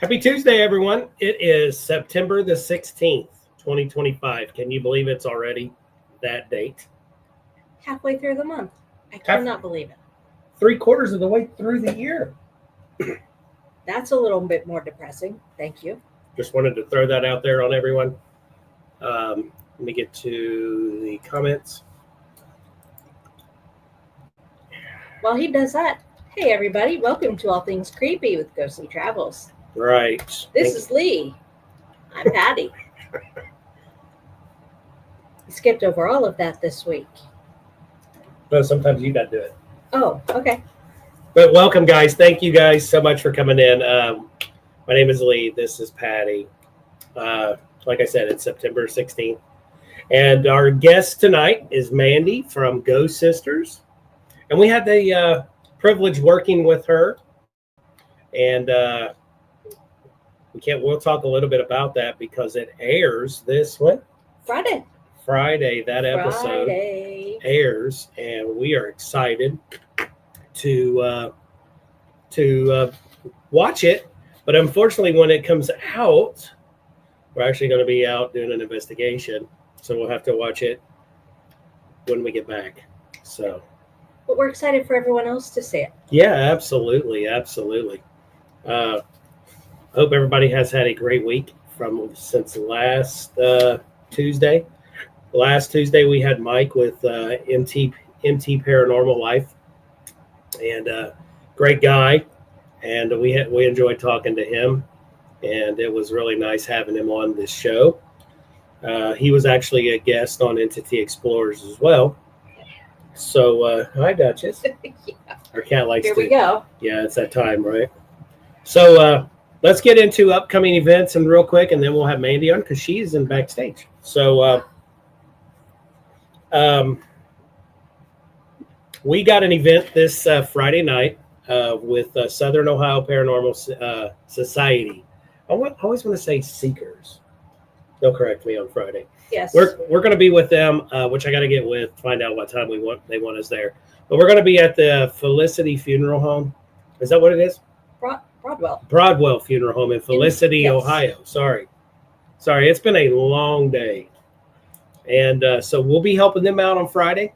Happy Tuesday, everyone. It is September the 16th, 2025. Can you believe it's already that date? Halfway through the month. I cannot believe it. 3/4 of the way through the year. That's a little bit more depressing. Thank you. Just wanted to throw that out there on everyone. Let me get to the comments. While he does that, hey, everybody. Welcome to All Things Creepy with Ghostly Travels. Right. This is Lee. I'm Patty. We skipped over all of that this week. Well, sometimes you got to do it. Oh, okay. But welcome, guys. Thank you guys so much for coming in. My name is Lee. This is Patty. Like I said, it's September 16th. And our guest tonight is Mandy from Ghost Sisters. And we had the privilege working with her. And we'll talk a little bit about that because it airs this one. Friday, that episode airs. And we are excited to watch it. But unfortunately, when it comes out, we're actually going to be out doing an investigation. So we'll have to watch it when we get back. So, but we're excited for everyone else to see it. Yeah, absolutely. Hope everybody has had a great week since last Tuesday. Last Tuesday we had Mike with MT Paranormal Life, and great guy, and we enjoyed talking to him, and it was really nice having him on this show. He was actually a guest on Entity Explorers as well. So, hi, Duchess. Yeah. Our cat likes Here we go. Yeah, it's that time, right? So, let's get into upcoming events and real quick, and then we'll have Mandy on because she's in backstage. So, we got an event this Friday night with Southern Ohio Paranormal Society. I always want to say Seekers. They'll correct me on Friday. Yes. We're going to be with them, which I got to get with, find out what time they want us there. But we're going to be at the Felicity Funeral Home. Is that what it is? Broadwell Funeral Home in Felicity, yes. Ohio. Sorry. It's been a long day. And so we'll be helping them out on Friday.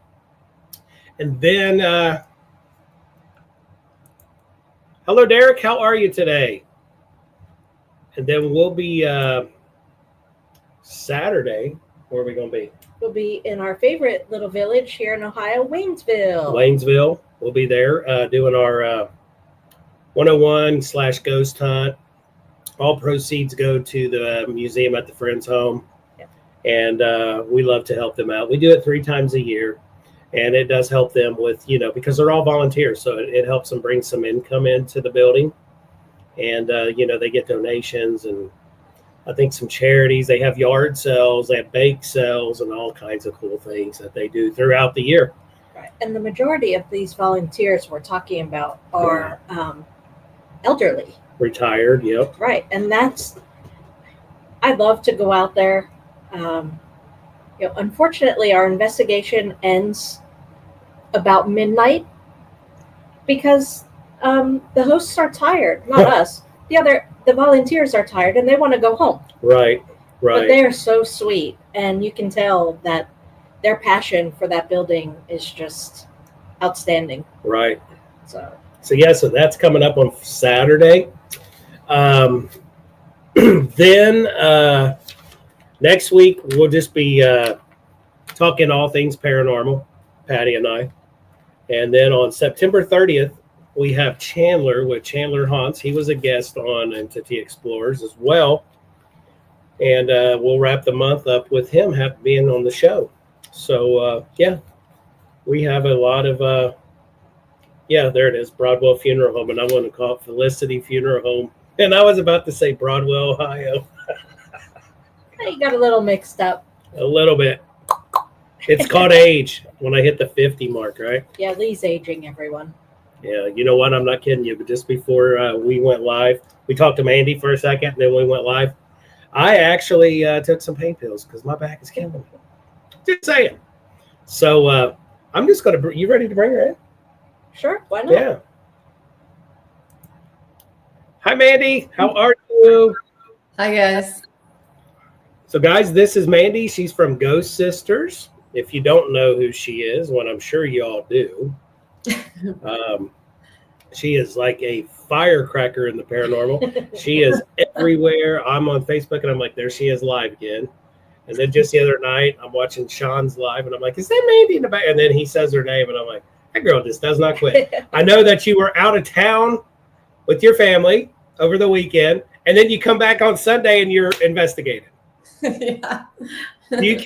And then, hello, Derek. How are you today? And then we'll be Saturday. Where are we going to be? We'll be in our favorite little village here in Ohio, Waynesville. We'll be there doing our 101/ghost hunt. All proceeds go to the museum at the Friends Home. Yeah. And we love to help them out. We do it 3 times a year. And it does help them with, because they're all volunteers. So it helps them bring some income into the building. And, they get donations and I think some charities. They have yard sales, they have bake sales, and all kinds of cool things that they do throughout the year. Right. And the majority of these volunteers we're talking about are elderly. Retired, yep. Right. And I love to go out there. Unfortunately, our investigation ends about midnight because the hosts are tired, not us. The volunteers are tired and they want to go home. Right. But they are so sweet, and you can tell that their passion for that building is just outstanding. Right. So that's coming up on Saturday. Then next week we'll just be talking all things paranormal, Patty and I. And then on September 30th, we have Chandler with Chandler Haunts. He was a guest on Entity Explorers as well. And we'll wrap the month up with him being on the show. So, we have a lot of, there it is, Broadwell Funeral Home. And I want to call it Felicity Funeral Home. And I was about to say Broadwell, Ohio. You got a little mixed up. A little bit. It's called age when I hit the 50 mark, right? Yeah, Lee's aging, everyone. Yeah, you know what? I'm not kidding you. But just before we went live, we talked to Mandy for a second, then we went live. I actually took some pain pills because my back is killing me. Just saying. So I'm just going to. You ready to bring her in? Sure. Why not? Yeah. Hi, Mandy. How are you? you. Hi, guys. So, guys, this is Mandy. She's from Ghost Sisters. If you don't know who she is, what I'm sure you all do, she is like a firecracker in the paranormal. She is everywhere. I'm on Facebook, and I'm like, there she is live again. And then just the other night, I'm watching Sean's live, and I'm like, is that Mandy in the back? And then he says her name, and I'm like, that girl just does not quit. I know that you were out of town with your family over the weekend, and then you come back on Sunday and you're investigating. Yeah. Do you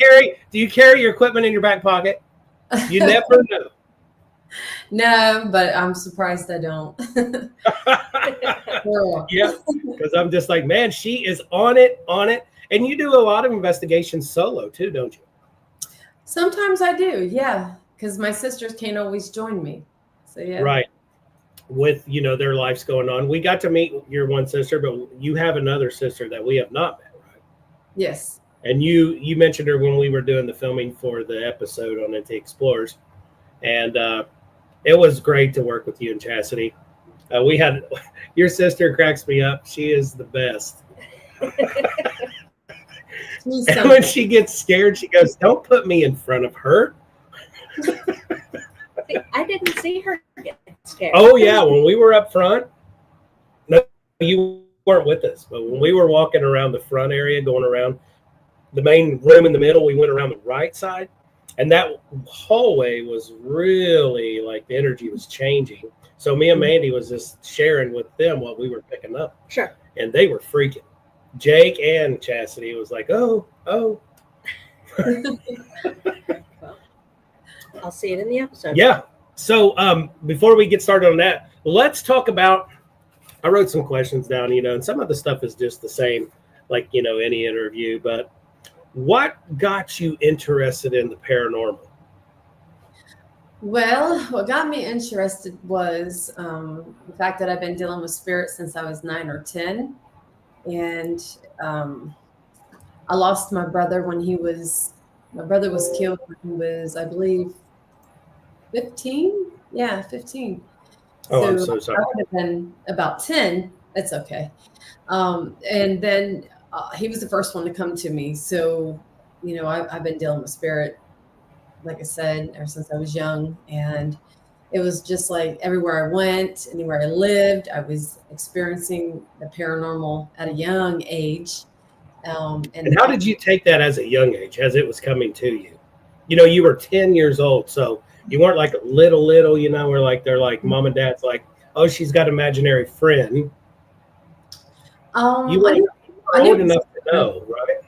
carry your equipment in your back pocket? You never know. No, but I'm surprised I don't. Yeah, because I'm just like, man, she is on it. And you do a lot of investigations solo too, don't you? Sometimes I do, yeah, because my sisters can't always join me. So yeah. Right. With their lives going on. We got to meet your one sister, but you have another sister that we have not met, right? Yes. And you mentioned her when we were doing the filming for the episode on NT Explorers, and it was great to work with you and Chastity. We had your sister cracks me up. She is the best. And when she gets scared, she goes, "Don't put me in front of her." I didn't see her get scared. Oh yeah, when we were up front, no, you weren't with us, but when we were walking around the front area, going around the main room in the middle, we went around the right side, and that hallway was really like the energy was changing. So me and Mandy was just sharing with them what we were picking up. Sure. And they were freaking. Jake and Chastity was like, oh. Well, I'll see it in the episode. Yeah. So before we get started on that, let's talk about, I wrote some questions down, and some of the stuff is just the same, like, any interview, but what got you interested in the paranormal? Well, what got me interested was the fact that I've been dealing with spirits since I was 9 or 10. And I lost my brother when my brother was killed when he was, I believe, 15. Yeah, 15. Oh, I'm so sorry. I would have been about 10. It's okay. And then he was the first one to come to me. So, I've been dealing with spirit, like I said, ever since I was young. And it was just like everywhere I went, anywhere I lived, I was experiencing the paranormal at a young age. And how did you take that as a young age, as it was coming to you? You were 10 years old, so you weren't like a little, where like they're like mom and dad's like, oh, she's got an imaginary friend. You were old enough to know, right?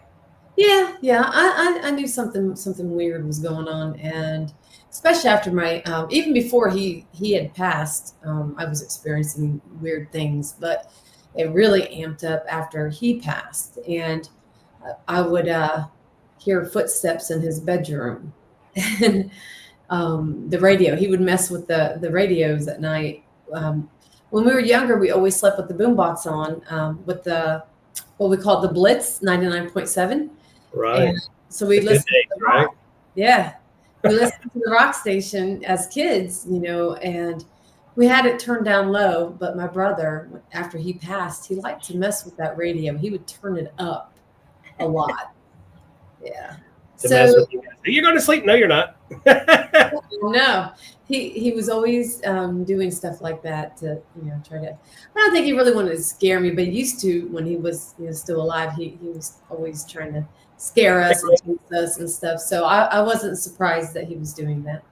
Yeah. I knew something weird was going on, and especially after my even before he had passed, I was experiencing weird things, but it really amped up after he passed, and I would hear footsteps in his bedroom, and the radio. He would mess with the radios at night. When we were younger, we always slept with the boombox on with the what we called the Blitz 99.7. Right. And so we listened to the rock. Yeah. We listened to the rock station as kids, and we had it turned down low. But my brother, after he passed, he liked to mess with that radio. He would turn it up a lot. Yeah. Mess with you guys. Are you going to sleep? No, you're not. No. He was always doing stuff like that to, try to. I don't think he really wanted to scare me, but he used to when he was still alive. He was always trying to scare us and chase us and stuff. So I wasn't surprised that he was doing that.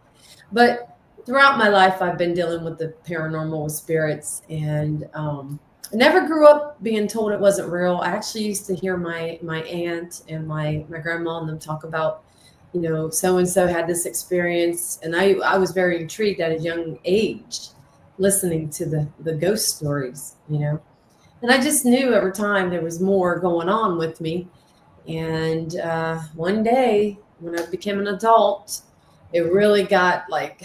But throughout my life, I've been dealing with the paranormal, with spirits, and I never grew up being told it wasn't real. I actually used to hear my aunt and my grandma and them talk about, so-and-so had this experience. And I was very intrigued at a young age listening to the ghost stories, And I just knew over time there was more going on with me. And one day when I became an adult, it really got like,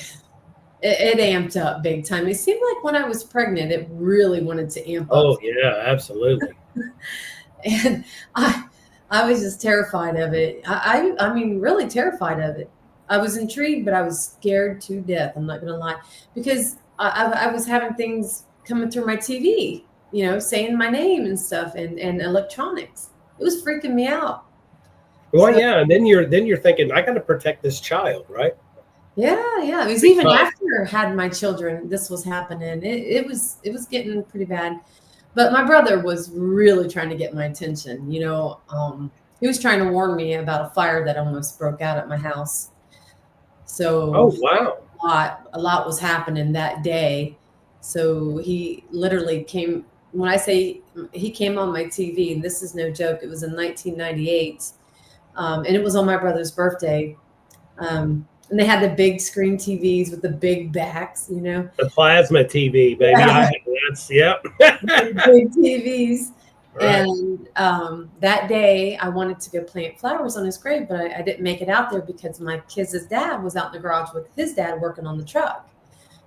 it amped up big time. It seemed like when I was pregnant, it really wanted to amp up. Oh, yeah, absolutely. And I was just terrified of it. I mean, really terrified of it. I was intrigued, but I was scared to death. I'm not going to lie, because I was having things coming through my TV, saying my name and stuff and electronics. It was freaking me out. Well, So, yeah, and then you're thinking, I got to protect this child, right? yeah. It was even after I had my children, this was happening. It was getting pretty bad. But my brother was really trying to get my attention. He was trying to warn me about a fire that almost broke out at my house. So Oh, wow. a lot was happening that day. So he literally came. When I say he came on my TV, and this is no joke, it was in 1998, and it was on my brother's birthday. And they had the big screen TVs with the big backs, The plasma TV, baby. Yeah. Yep. Big TVs. Right. And that day I wanted to go plant flowers on his grave, but I didn't make it out there because my kids' dad was out in the garage with his dad working on the truck.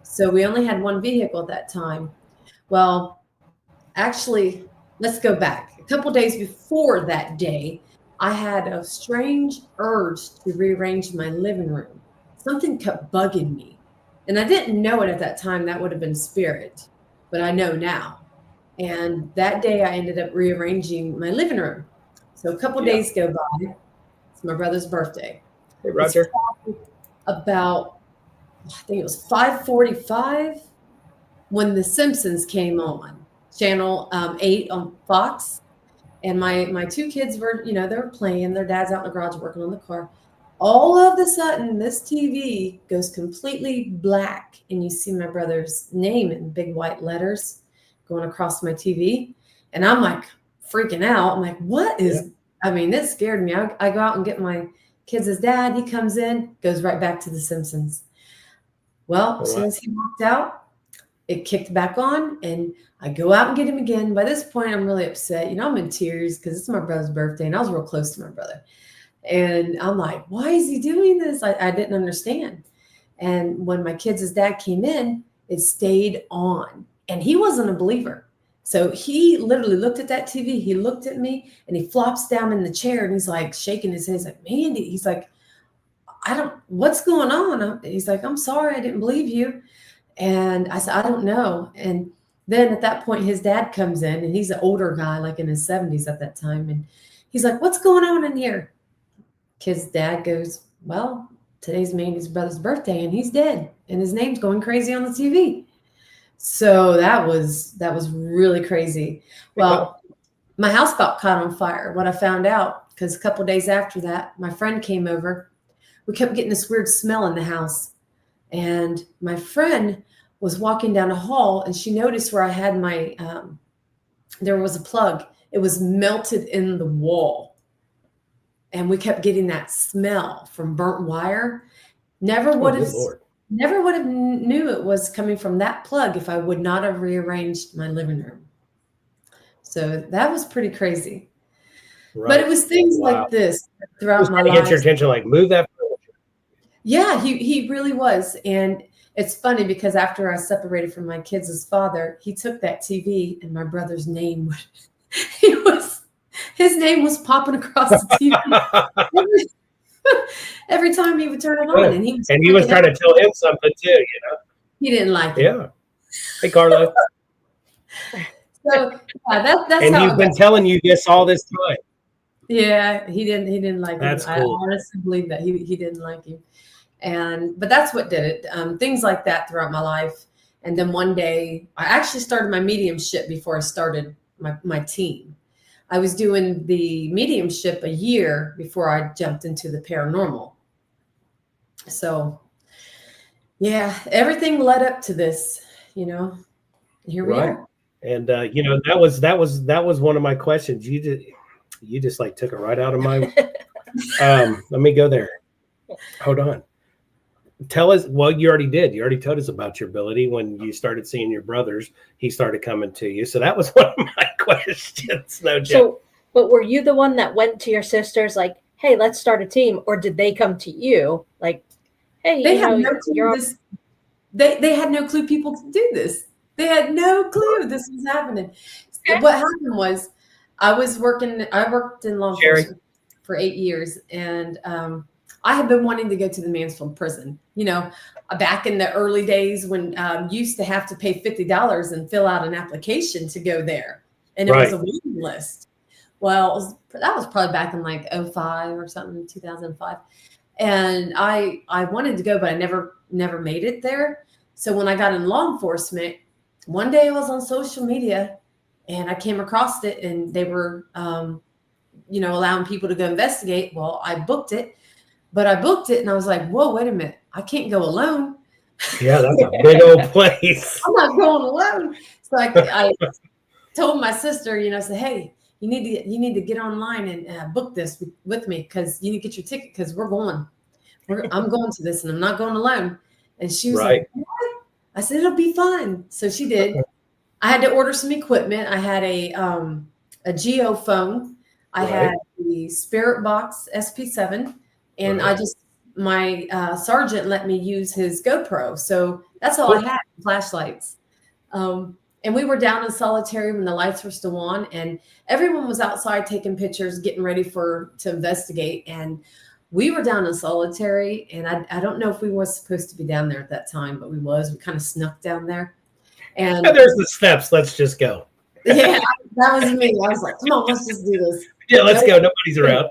So we only had one vehicle at that time. Well, actually, let's go back. A couple days before that day, I had a strange urge to rearrange my living room. Something kept bugging me. And I didn't know it at that time. That would have been spirit, but I know now. And that day I ended up rearranging my living room. So a couple days go by. It's my brother's birthday. Hey, Roger. About, I think it was 5:45 when The Simpsons came on, Channel 8 on Fox. And my two kids were, they were playing. Their dad's out in the garage working on the car. All of a sudden, this TV goes completely black, and you see my brother's name in big white letters going across my TV. And I'm like freaking out. I'm like, what is, I mean, it scared me. I go out and get my kids' dad. He comes in, goes right back to The Simpsons. Well, as soon as he walked out, it kicked back on, and I go out and get him again. By this point, I'm really upset. I'm in tears because it's my brother's birthday, and I was real close to my brother. And I'm like, why is he doing this? I didn't understand. And when my kids' dad came in, it stayed on. And he wasn't a believer. So he literally looked at that TV. He looked at me, and he flops down in the chair, and he's like shaking his head. He's like, Mandy. He's like, what's going on? He's like, I'm sorry, I didn't believe you. And I said, I don't know. And then at that point, his dad comes in, and he's an older guy, like in his 70s at that time. And he's like, what's going on in here? Kid's dad goes, well, today's Mandy's brother's birthday, and he's dead, and his name's going crazy on the TV. So that was really crazy. Well, my house got caught on fire. What I found out, because a couple of days after that, my friend came over. We kept getting this weird smell in the house. And my friend was walking down a hall, and she noticed where I had my, there was a plug. It was melted in the wall. And we kept getting that smell from burnt wire. Never would have knew it was coming from that plug if I would not have rearranged my living room. So that was pretty crazy. Right. But it was things like this throughout my life. Get your attention, like move that furniture. Yeah, he really was. And it's funny because after I separated from my kids' father, he took that TV, and my brother's name, his name was popping across the TV. Every time he would turn it on, and he was trying to tell him something too, He didn't like it. Yeah. Hey, Carla. So that's and he's been telling you this all this time. Yeah, he didn't like that's him. Cool. I honestly believe that he didn't like him. But that's what did it. Things like that throughout my life. And then one day, I actually started my mediumship before I started my team. I was doing the mediumship a year before I jumped into the paranormal. So, yeah, everything led up to this, Here we are. And that was one of my questions. You just like took it right out of my. Let me go there. Hold on. Tell us. Well, you already did. You already told us about your ability when you started seeing your brothers. He started coming to you. So that was one of my questions. No joke. So, but were you the one that went to your sisters like, "Hey, let's start a team," or did they come to you like, "Hey, they had no clue they had no clue people could do this. They had no clue this was happening." So what happened was, I worked in law enforcement for 8 years, and I had been wanting to go to the Mansfield prison, back in the early days when you used to have to pay $50 and fill out an application to go there. And it was a waiting list. Well, that was probably back in like 05 or something, 2005. And I wanted to go, but I never made it there. So when I got in law enforcement, one day I was on social media and I came across it, and they were, allowing people to go investigate. Well, I booked it, and I was like, whoa, wait a minute. I can't go alone. Yeah, that's a big old place. I'm not going alone. So I told my sister, I said, hey, you need to get online and book this with me, because you need to get your ticket, because we're going. I'm going to this, and I'm not going alone. And she was like, what? I said, it'll be fun. So she did. I had to order some equipment. I had a geophone. I had the Spirit Box SP7, and my sergeant let me use his GoPro. So that's all I had, flashlights. And we were down in solitary when the lights were still on, and everyone was outside taking pictures, getting ready to investigate. And we were down in solitary, and I don't know if we were supposed to be down there at that time, but we kind of snuck down there. And there's the steps. Let's just go. Yeah, that was me. I was like, come on, let's just do this. Yeah, let's go. Nobody's around.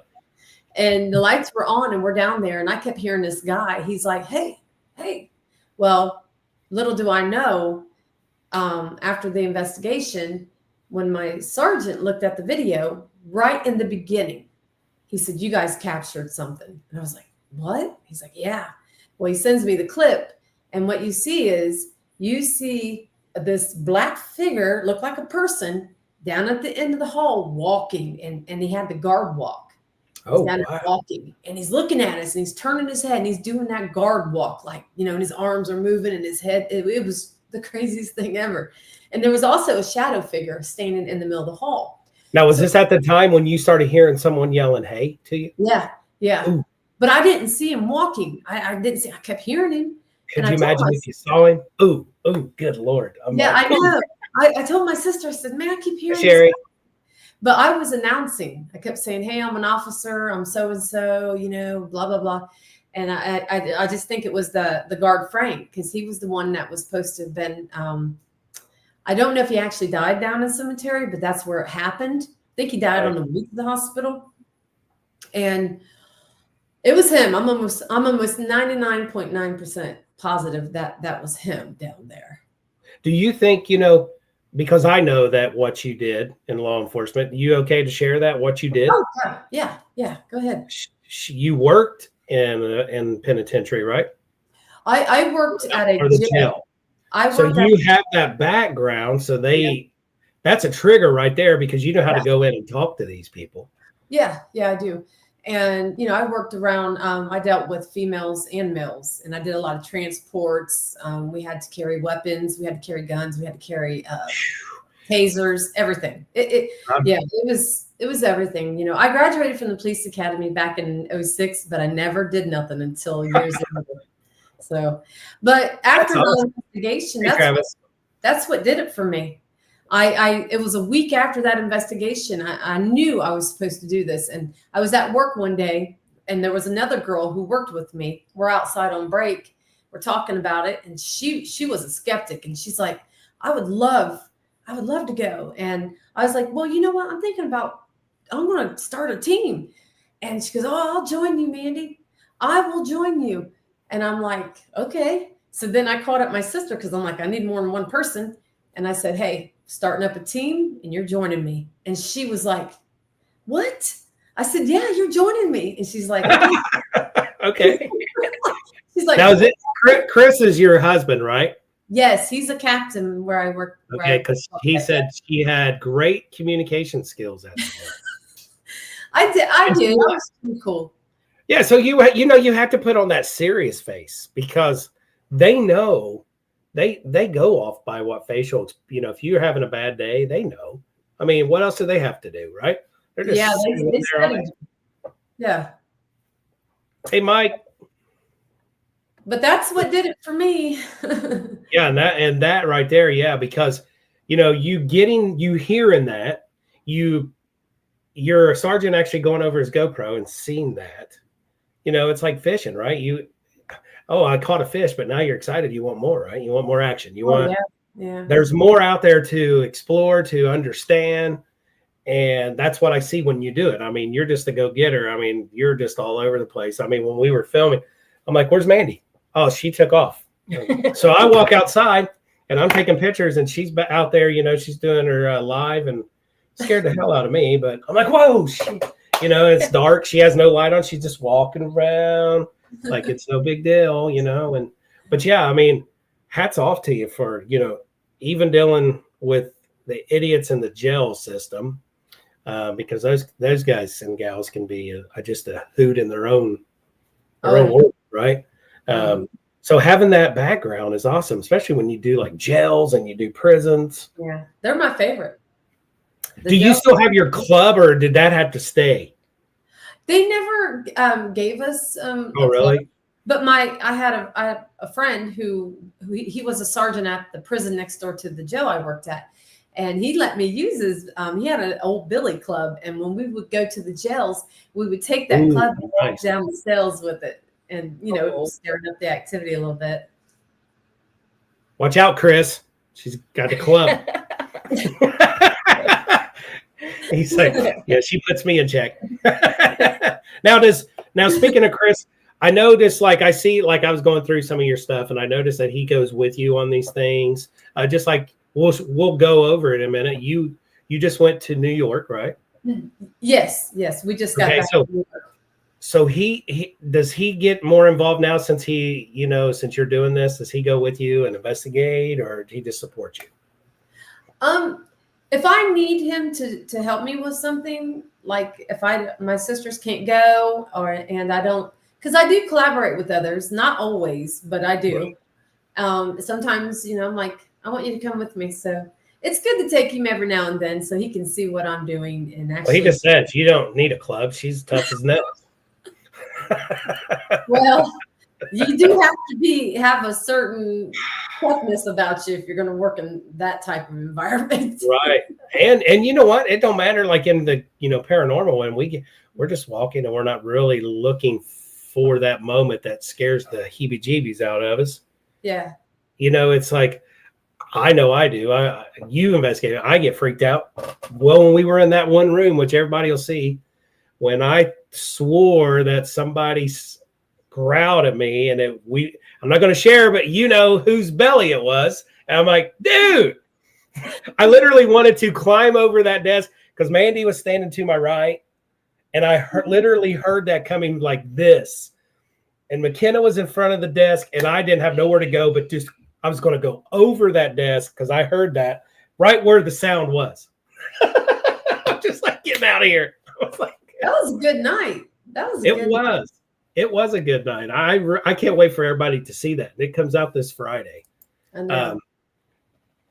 And the lights were on, and we're down there, and I kept hearing this guy. He's like, hey. Well, little do I know, after the investigation, when my sergeant looked at the video, right in the beginning, he said, you guys captured something. And I was like, what? He's like, yeah. Well, he sends me the clip, and what you see this black figure, look like a person, down at the end of the hall walking, and he had the guard walk. Oh, down wow. Walking, and he's looking at us, and he's turning his head, and he's doing that guard walk, like, and his arms are moving, and his head. It was the craziest thing ever. And there was also a shadow figure standing in the middle of the hall. Now, was this at the time when you started hearing someone yelling, hey, to you? Yeah. Ooh. But I didn't see him walking. I didn't see. I kept hearing him. Could you imagine if you saw him? Ooh, good Lord. I know. I told my sister, I said, man, I keep hearing Sherry. This. But I was announcing. I kept saying, hey, I'm an officer. I'm so-and-so, blah, blah, blah. And I just think it was the guard Frank, because he was the one that was supposed to have been, I don't know if he actually died down in the cemetery, but that's where it happened. I think he died on the way to the hospital. And it was him. I'm almost 99.9% positive that was him down there. Do you think, because I know that what you did in law enforcement, you okay to share that, what you did? Oh, yeah. Go ahead. You worked in penitentiary, right? I worked at a jail. So you have that background. So that's a trigger right there, because you know how to go in and talk to these people. Yeah, I do. And, I worked around, I dealt with females and males, and I did a lot of transports. We had to carry weapons. We had to carry guns. We had to carry tasers, everything. It was everything. I graduated from the police academy back in 2006, but I never did nothing until years later. So, but after the investigation, that's what did it for me. It was a week after that investigation. I knew I was supposed to do this. And I was at work one day, and there was another girl who worked with me. We're outside on break. We're talking about it. And she was a skeptic. And she's like, I would love to go. And I was like, well, you know what? I'm going to start a team. And she goes, oh, I'll join you, Mandy. I will join you. And I'm like, okay. So then I called up my sister, because I'm like, I need more than one person. And I said, hey, starting up a team, and you're joining me. And she was like, what? I said, yeah, you're joining me. And she's like, okay. She's like, now is it Chris is your husband, right? Yes, he's a captain where I work. Okay, because he said she had great communication skills at the I did. That was pretty cool. Yeah, so you have to put on that serious face, because they know. They go off by what facial, if you're having a bad day, they know. I mean, what else do they have to do, right? They're just yeah. Hey, Mike. But that's what did it for me. Yeah, and that right there, yeah, because you hearing that, your sergeant actually going over his GoPro and seeing that, it's like fishing, right? I caught a fish, but now you're excited. You want more, right? You want more action. Yeah. There's more out there to explore, to understand. And that's what I see when you do it. I mean, you're just a go-getter. I mean, you're just all over the place. I mean, when we were filming, I'm like, where's Mandy? Oh, she took off. So I walk outside and I'm taking pictures and she's out there, she's doing her live and scared the hell out of me. But I'm like, whoa, it's dark. She has no light on. She's just walking around like it's no big deal, but yeah, I mean, hats off to you for, even dealing with the idiots in the jail system. Because those guys and gals can be just a hoot in their own world, right? So having that background is awesome, especially when you do like jails and you do prisons. Yeah, they're my favorite. Do you still have your club, or did that have to stay? They never gave us. Oh, really? Club. But I had a friend who he was a sergeant at the prison next door to the jail I worked at. And he let me use his, he had an old billy club. And when we would go to the jails, we would take that club and walk down the cells with it. And, stirring up the activity a little bit. Watch out, Chris. She's got the club. He's like, yeah, she puts me in check. Now speaking of Chris, I noticed, I see, I was going through some of your stuff and I noticed that he goes with you on these things. Just like, We'll go over it in a minute. You just went to New York, right? Yes. We just got back to New York. So he does he get more involved now since since you're doing this? Does he go with you and investigate, or do he just support you? If I need him to help me with something, like if my sisters can't go and I don't, because I do collaborate with others, not always, but I do. Right. Sometimes, I'm like, I want you to come with me. So it's good to take him every now and then so he can see what I'm doing. And actually, he just said, you don't need a club. She's tough as nails. Well, you do have to have a certain toughness about you if you're going to work in that type of environment. Right. And you know what? It don't matter. Like in the, paranormal, when we're just walking and we're not really looking for that moment that scares the heebie-jeebies out of us. Yeah. It's like, I know I do. You investigate. I get freaked out. Well, when we were in that one room, which everybody will see, when I swore that somebody growled at me, and I'm not going to share, but whose belly it was. And I'm like, dude, I literally wanted to climb over that desk because Mandy was standing to my right, and I literally heard that coming like this. And McKenna was in front of the desk, and I didn't have nowhere to go, but just I was going to go over that desk because I heard that right where the sound was. I'm just like, getting out of here. I was like, that was a good night. It was a good night. I can't wait for everybody to see that. It comes out this Friday. I know.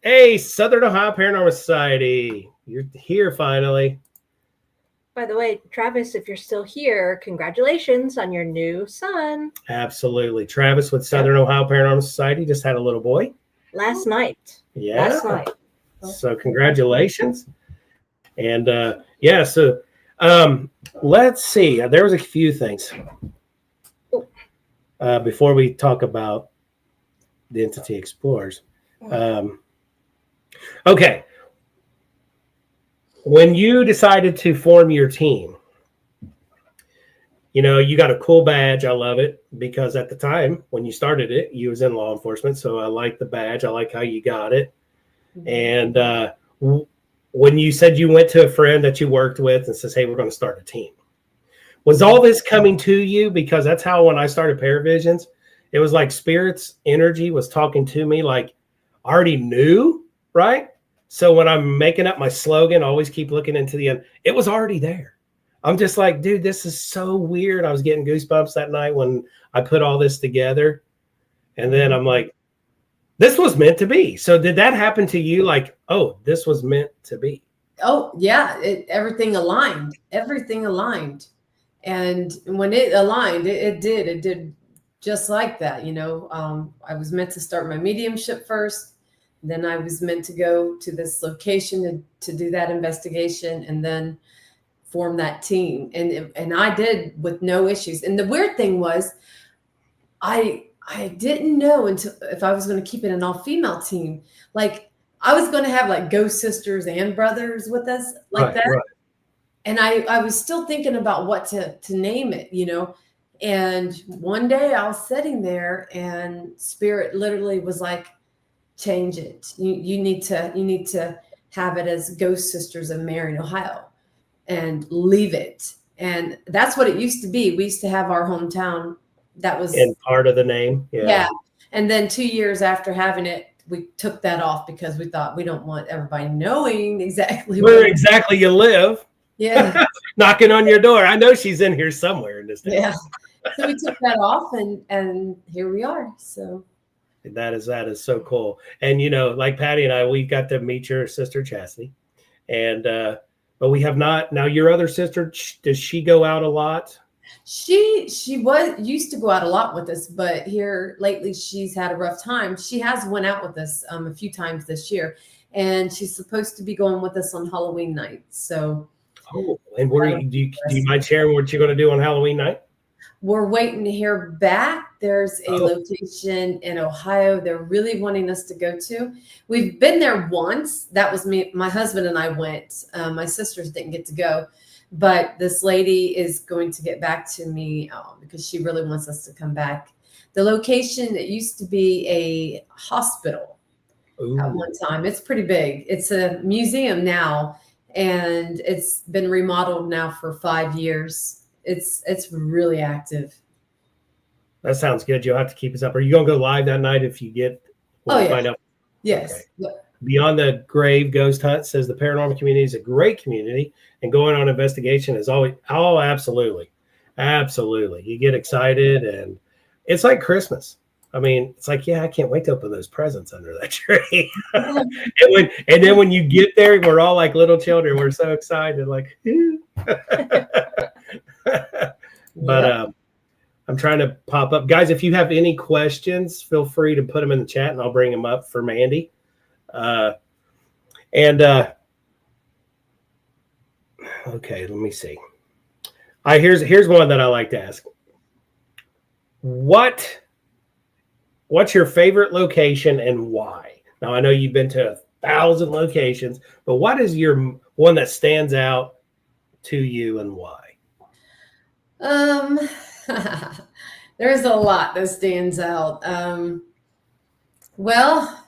Hey, Southern Ohio Paranormal Society. You're here finally. By the way, Travis, if you're still here, congratulations on your new son. Absolutely. Travis with Southern Ohio Paranormal Society just had a little boy. Last night. Yeah. Last night. So congratulations. And so let's see. There was a few things before we talk about the Entity Explorers. Okay. When you decided to form your team, you got a cool badge. I love it because at the time when you started it, you was in law enforcement. So I like the badge. I like how you got it. And when you said you went to a friend that you worked with and says, hey, we're going to start a team. Was all this coming to you? Because that's how, when I started Paravisions, it was like Spirit's energy was talking to me, like I already knew, right? So when I'm making up my slogan, always keep looking into the end, it was already there. I'm just like, dude, this is so weird. I was getting goosebumps that night when I put all this together. And then I'm like, this was meant to be. So did that happen to you? Like, oh, this was meant to be. Oh, yeah. Everything aligned. And when it aligned, it did just like that. I was meant to start my mediumship first. Then I was meant to go to this location to do that investigation. And then form that team, and I did with no issues. And the weird thing was, I didn't know until if I was going to keep it an all-female team. Like I was going to have like ghost sisters and brothers with us like that. Right. And I was still thinking about what to name it, you know. And one day I was sitting there and Spirit literally was like, change it. You need to have it as Ghost Sisters of Marion, Ohio, and leave it. And that's what it used to be. We used to have our hometown. That was in part of the name. Yeah. And then 2 years after having it, we took that off because we thought we don't want everybody knowing exactly where exactly you live. Yeah. Knocking on your door. I know she's in here somewhere in this town. Yeah. So we took that off and here we are. So that is so cool. And you know, like Patty and I, we got to meet your sister Chastity. And but we have not. Now your other sister, does she go out a lot? She used to go out a lot with us, but here lately she's had a rough time. She has went out with us a few times this year, and she's supposed to be going with us on Halloween night. So and where do you mind sharing what you're going to do on Halloween night? We're waiting to hear back. There's a location in Ohio they're really wanting us to go to. We've been there once. That was me. My husband and I went. My sisters didn't get to go. But this lady is going to get back to me because she really wants us to come back. The location, it used to be a hospital at one time. It's pretty big. It's a museum now, and it's been remodeled now for 5 years. It's really active. That sounds good. You'll have to keep us up. Are you going to go live that night if you get? Find out. Yes. Okay. Yeah. Beyond the Grave Ghost Hunt says the paranormal community is a great community, and going on investigation is always, absolutely. You get excited, and it's like Christmas. I mean, it's like, I can't wait to open those presents under that tree. and then when you get there, we're all like little children. We're so excited, like, but I'm trying to pop up. Guys, if you have any questions, feel free to put them in the chat, and I'll bring them up for Mandy. Okay, let me see. Here's one that I like to ask. What's your favorite location and why? Now I know you've been to 1,000 locations, but what is your one that stands out to you and why? There's a lot that stands out. Well,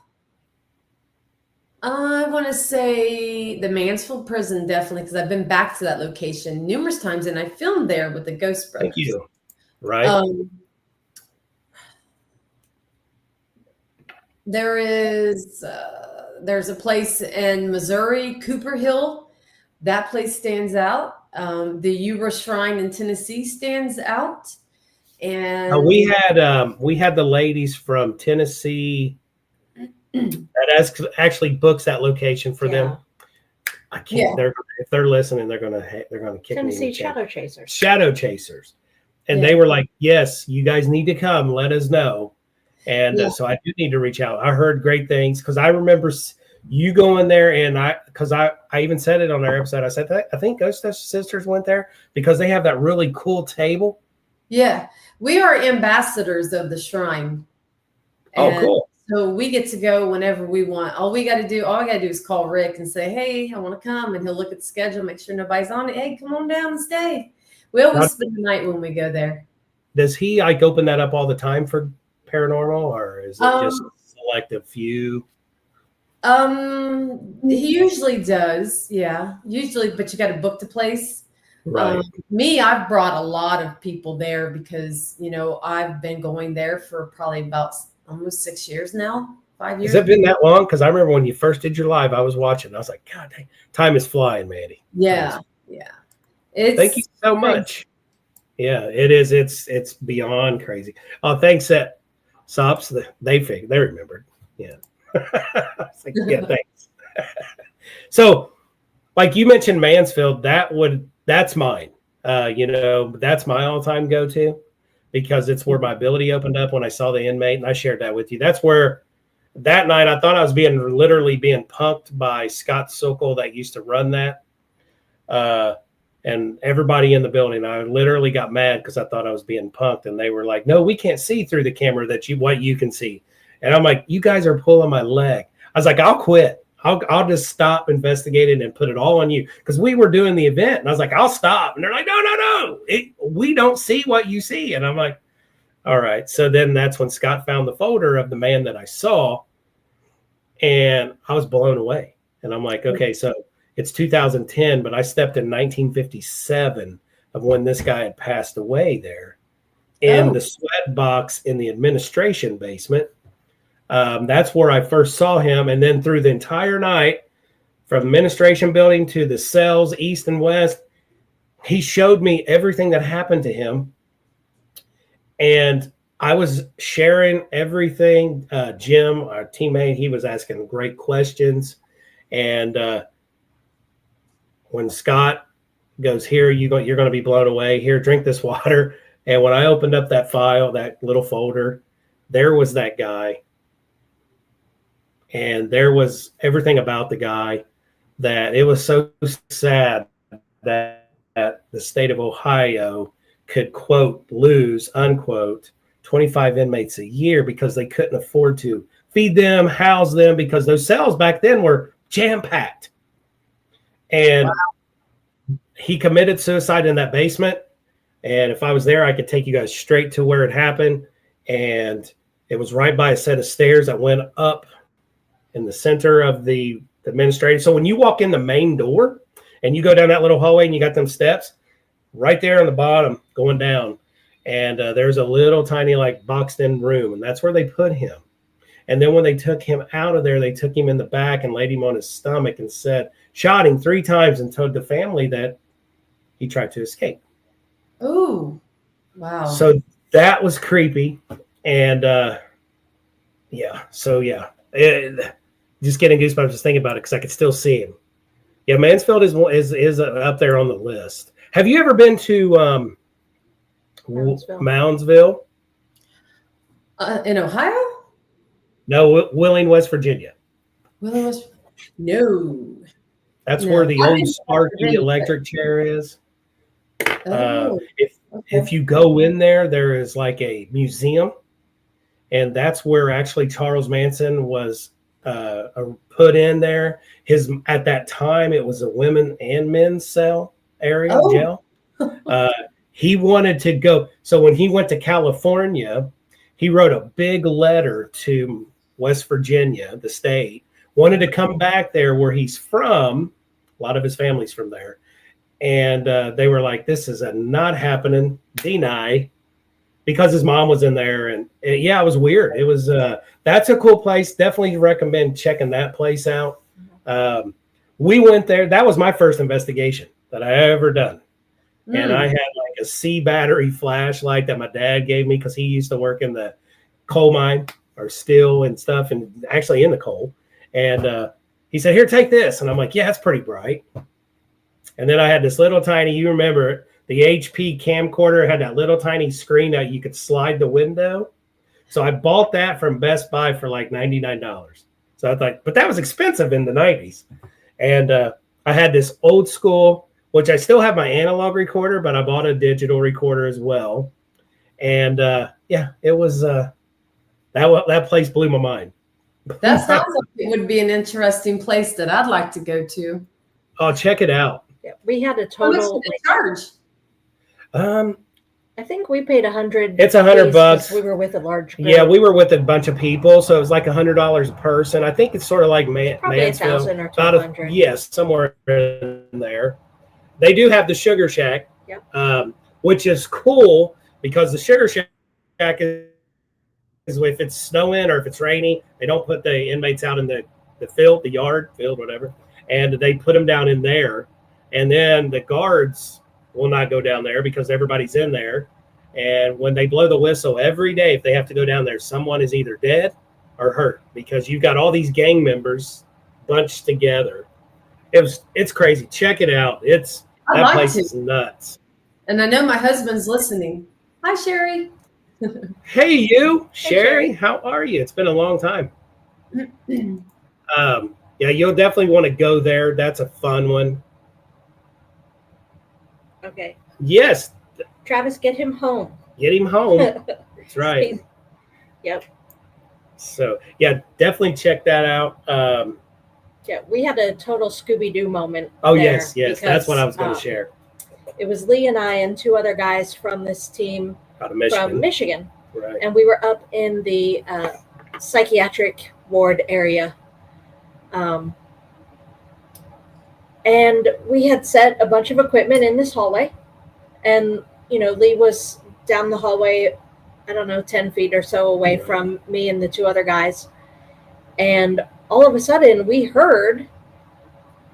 I want to say the Mansfield prison, definitely, because I've been back to that location numerous times, and I filmed there with the Ghost Brothers. Thank you. Right. There's a place in Missouri, Cooper Hill. That place stands out. The Ura Shrine in Tennessee stands out. And we had the ladies from Tennessee that actually books that location for them. I can't. Yeah. If they're listening, they're gonna kick Tennessee me. Shadow Chasers. Shadow Chasers, and they were like, "Yes, you guys need to come. Let us know." And so I do need to reach out. I heard great things because I remember you going there, and I even said it on our episode. I said I think Ghost Sisters went there because they have that really cool table. Yeah, we are ambassadors of the shrine. Oh, cool. So we get to go whenever we want. All I got to do is call Rick and say, "Hey, I want to come," and he'll look at the schedule, make sure nobody's on it. Hey, come on down and stay. We always spend the night when we go there. Does he open that up all the time for paranormal, or is it just a selective few? He usually does, usually, but you got to book the place. Right. I've brought a lot of people there because I've been going there for probably about almost 6 years now. 5 years. Has it been that long? Because I remember when you first did your live, I was watching. I was like, God dang, time is flying, Mandy. Yeah. Thank you so much. Yeah, it is. It's beyond crazy. Oh, thanks, Sops. They remembered. Yeah. It's like, yeah, thanks. So, like you mentioned, Mansfield. That's mine. That's my all-time go-to because it's where my ability opened up when I saw the inmate, and I shared that with you. That's where that night I thought I was literally being punked by Scott Sokol that used to run that. And everybody in the building, I literally got mad because I thought I was being punked. And they were like, no, we can't see through the camera what you can see. And I'm like, you guys are pulling my leg. I was like, I'll quit. I'll just stop investigating and put it all on you. Because we were doing the event. And I was like, I'll stop. And they're like, no. We don't see what you see. And I'm like, all right. So then that's when Scott found the folder of the man that I saw. And I was blown away. And I'm like, okay, so it's 2010, but I stepped in 1957 of when this guy had passed away there in the sweat box in the administration basement. That's where I first saw him. And then through the entire night, from the administration building to the cells, east and west, he showed me everything that happened to him. And I was sharing everything. Jim, our teammate, he was asking great questions. And when Scott goes, here, you're going to be blown away. Here, drink this water. And when I opened up that file, that little folder, there was that guy. And there was everything about the guy that it was so sad that the state of Ohio could, quote, lose, unquote, 25 inmates a year because they couldn't afford to feed them, house them, because those cells back then were jam-packed. And he committed suicide in that basement. And if I was there, I could take you guys straight to where it happened. And it was right by a set of stairs that went up in the center of the administrative. So when you walk in the main door and you go down that little hallway and you got them steps right there on the bottom going down, and there's a little tiny like boxed in room, and that's where they put him. And then when they took him out of there, they took him in the back and laid him on his stomach and shot him 3 times and told the family that he tried to escape. Oh, wow. So that was creepy. And just getting goosebumps just thinking about it because I could still see him. Yeah, Mansfield is up there on the list. Have you ever been to Moundsville? In Ohio? No, Wheeling, West Virginia. Wheeling, West. No. That's where the old Sparky electric chair is. If you go in there, there is like a museum, and that's where actually Charles Manson was put in there. At that time, it was a women and men's cell area, jail. He wanted to go. So when he went to California, he wrote a big letter to West Virginia, the state, wanted to come back there where he's from. A lot of his family's from there. And they were like, this is not happening. Deny. Because his mom was in there. And it was weird. It was, that's a cool place. Definitely recommend checking that place out. We went there. That was my first investigation that I ever done. And I had like a C battery flashlight that my dad gave me because he used to work in the coal mine or steel and stuff, and actually in the coal. And he said, here, take this. And I'm like, yeah, it's pretty bright. And then I had this little tiny, you remember it, the HP camcorder had that little tiny screen that you could slide the window. So I bought that from Best Buy for like $99. So I thought, but that was expensive in the 90s. And I had this old school, which I still have my analog recorder, but I bought a digital recorder as well. And it was, that place blew my mind. That sounds like it would be an interesting place that I'd like to go to. Oh, check it out. Yeah, we had a total. How much did they charge? I think we paid $100. It's $100. We were with a large group. Yeah, we were with a bunch of people, so it was like $100 a person. I think it's sort of like probably Mansfield. 1,000 or 200. Yes, somewhere in there. They do have the Sugar Shack, which is cool because the Sugar Shack is if it's snowing or if it's rainy, they don't put the inmates out in the field, whatever, and they put them down in there. And then the guards will not go down there because everybody's in there. And when they blow the whistle every day, if they have to go down there, someone is either dead or hurt because you've got all these gang members bunched together. It's crazy. Check it out. That place is nuts. And I know my husband's listening. Hi, Sherry. Hey, you, Sherry. How are you? It's been a long time. You'll definitely want to go there. That's a fun one. Okay. Yes. Travis, get him home. Get him home. That's right. Yep. So, yeah, definitely check that out. Yeah, we had a total Scooby-Doo moment. Oh, there yes. That's because, what I was going to share. It was Lee and I and two other guys from this team Out of Michigan. from Michigan. Right. And we were up in the psychiatric ward area. And we had set a bunch of equipment in this hallway. And, Lee was down the hallway, I don't know, 10 feet or so away Right. from me and the two other guys. And all of a sudden, we heard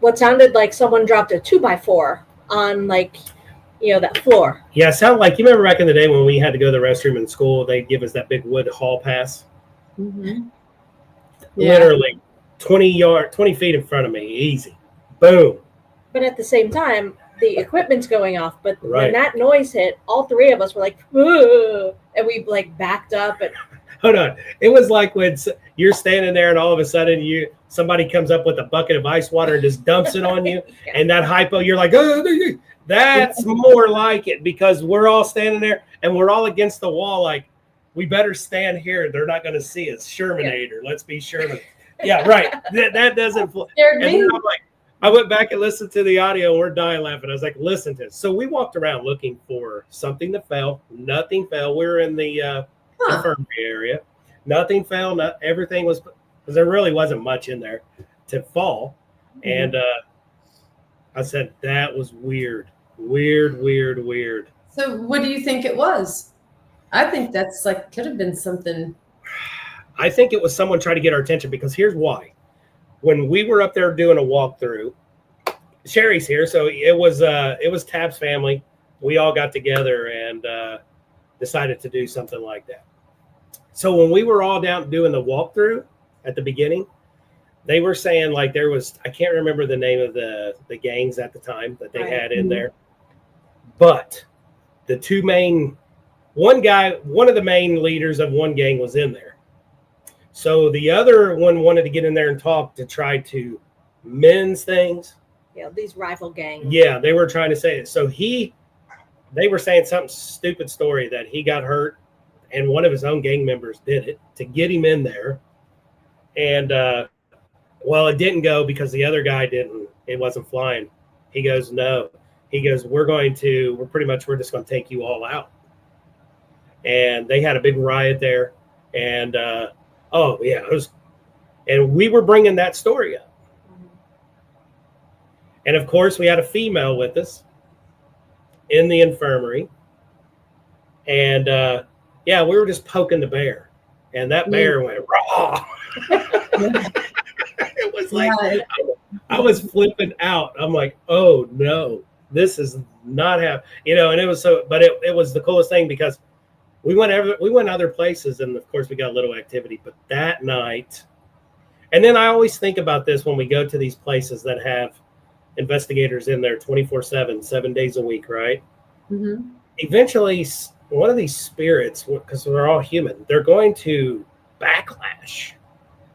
what sounded like someone dropped a 2x4 on, that floor. Yeah, it sounded like, you remember back in the day when we had to go to the restroom in school, they'd give us that big wood hall pass? Mm-hmm. Literally 20 feet in front of me, easy. Boom. But at the same time, the equipment's going off. But Right. when that noise hit, all three of us were like, "Ugh," and we backed up. And Hold on. It was like when you're standing there and all of a sudden somebody comes up with a bucket of ice water and just dumps it on you. Yeah. And that hypo, you're like, oh, that's more like it, because we're all standing there and we're all against the wall. Like, we better stand here. They're not going to see us. Shermanator. Let's be Sherman. Yeah, right. That doesn't. Scared And me. then I'm like, I went back and listened to the audio. And we're dying laughing. I was like, listen to this. So we walked around looking for something that fell. Nothing fell. We were in the infirmary area. Nothing fell. Everything was, because there really wasn't much in there to fall. And I said, that was weird. Weird. So what do you think it was? I think that's could have been something. I think it was someone trying to get our attention, because here's why. When we were up there doing a walkthrough, Sherry's here, so it was Tab's family. We all got together and decided to do something like that. So when we were all down doing the walkthrough at the beginning, they were saying there was, I can't remember the name of the gangs at the time that they had in there, but the one of the main leaders of one gang was in there. So the other one wanted to get in there and talk to try to mend things. Yeah, these rival gangs. Yeah, they were trying to say it. So they were saying something stupid story that he got hurt and one of his own gang members did it to get him in there. And, it didn't go because the other guy it wasn't flying. He goes, no. He goes, we're just going to take you all out. And they had a big riot there. And, and we were bringing that story up. And of course, we had a female with us in the infirmary. And we were just poking the bear. And that bear went raw. It was like, I was flipping out. I'm like, oh no, this is not happening. And it was but it was the coolest thing, because we went other places, and of course we got a little activity, but that night, and then I always think about this when we go to these places that have investigators in there 24/7, 7 days a week, right? Mm-hmm. Eventually, one of these spirits, because we're all human, they're going to backlash.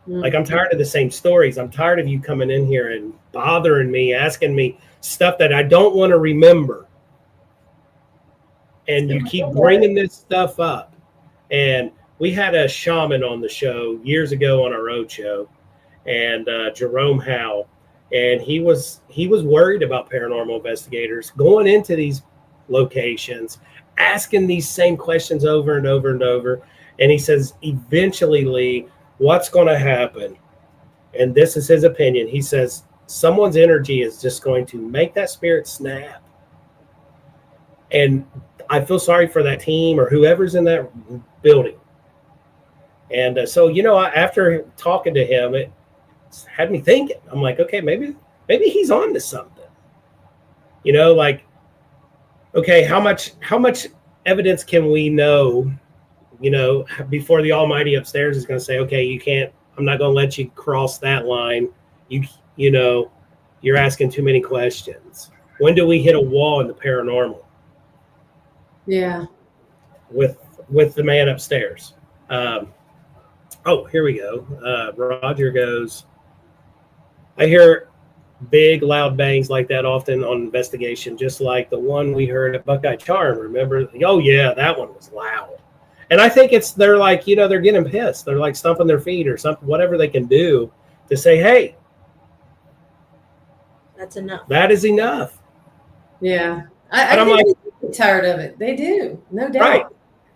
Mm-hmm. Like, I'm tired of the same stories. I'm tired of you coming in here and bothering me, asking me stuff that I don't want to remember. And you keep bringing this stuff up. And we had a shaman on the show years ago on our road show, and Jerome Howe, and he was worried about paranormal investigators going into these locations, asking these same questions over and over and over. And he says, eventually, Lee, what's going to happen? And this is his opinion. He says, someone's energy is just going to make that spirit snap. And I feel sorry for that team or whoever's in that building. And after talking to him, it had me thinking. I'm like, okay, maybe he's on to something. Okay, how much evidence can we know, before the Almighty upstairs is going to say, okay, I'm not going to let you cross that line. You're asking too many questions. When do we hit a wall in the paranormal? Yeah. With the man upstairs. Here we go. Roger goes, I hear big loud bangs like that often on investigation, just like the one we heard at Buckeye Charm. Remember? Oh yeah, that one was loud. And I think they're like, they're getting pissed. They're like stomping their feet or something, whatever they can do to say, hey, That's enough. that is enough. Yeah. I I'm think like, they get tired of it. They do, no doubt. right.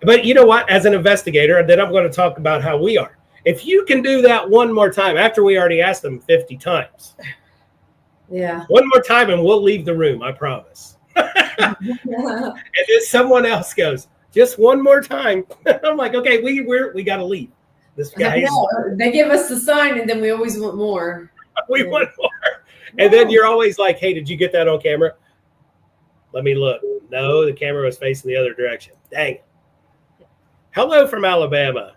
But you know what? As an investigator, and then I'm going to talk about how we are. If you can do that one more time after we already asked them 50 times, Yeah. one more time and we'll leave the room, I promise. And then someone else goes, just one more time. I'm like, okay, we got to leave. This guy, they give us the sign, and then we always want more. we want more. And then you're always like, hey, did you get that on camera? Let me look. No, the camera was facing the other direction. Dang it. Hello from Alabama.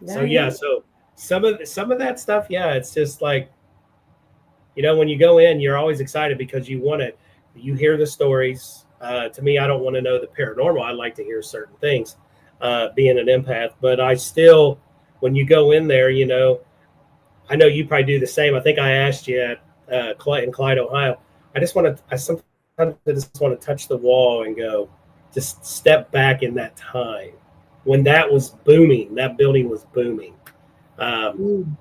So yeah, so some of that stuff, yeah, it's just like, when you go in, you're always excited because you hear the stories. To me, I don't want to know the paranormal. I like to hear certain things, being an empath. But I still, when you go in there, I know you probably do the same. I think I asked you at in Clyde, Ohio. I sometimes just want to touch the wall and go, just step back in that time when that was booming. That building was booming. And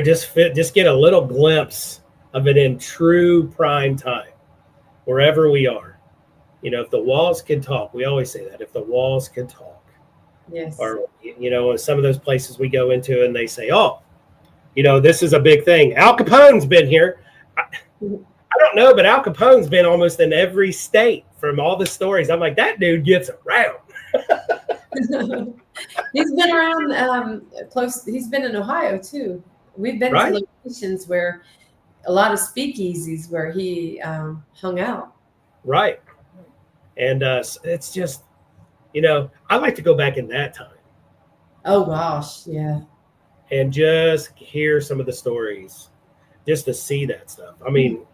just get a little glimpse of it in true prime time, wherever we are. If the walls could talk, we always say that. If the walls could talk, yes. Or some of those places we go into, and they say, "Oh, this is a big thing. Al Capone's been here." I don't know, but Al Capone's been almost in every state from all the stories. I'm like, that dude gets around. He's been around close. He's been in Ohio too. We've been to locations where a lot of speakeasies where he hung out. Right. And it's just, I like to go back in that time. Oh gosh, yeah. And just hear some of the stories, just to see that stuff. I mean,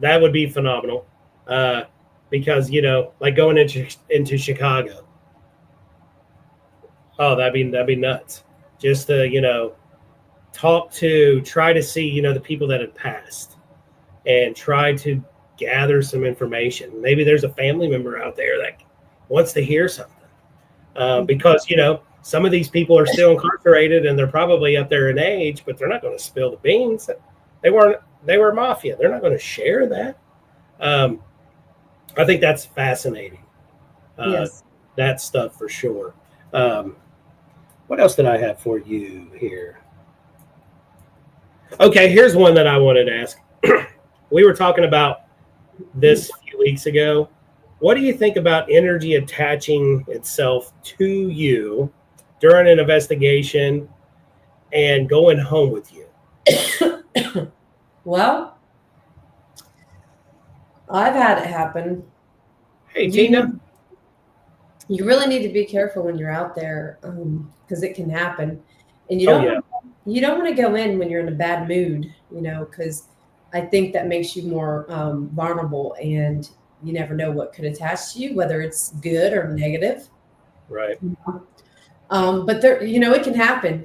that would be phenomenal. Because, like going into Chicago. Oh, that'd be nuts. Just to, try to see, the people that had passed and try to gather some information. Maybe there's a family member out there that wants to hear something. Because, some of these people are still incarcerated and they're probably up there in age, but they're not going to spill the beans. They were mafia. They're not going to share that. I think that's fascinating. Yes. That stuff for sure. What else did I have for you here? Okay, here's one that I wanted to ask. We were talking about this a few weeks ago. What do you think about energy attaching itself to you during an investigation and going home with you? Well, I've had it happen. Hey, Tina. You really need to be careful when you're out there because it can happen. And you don't want to go in when you're in a bad mood, because I think that makes you more vulnerable, and you never know what could attach to you, whether it's good or negative. Right. But there, it can happen.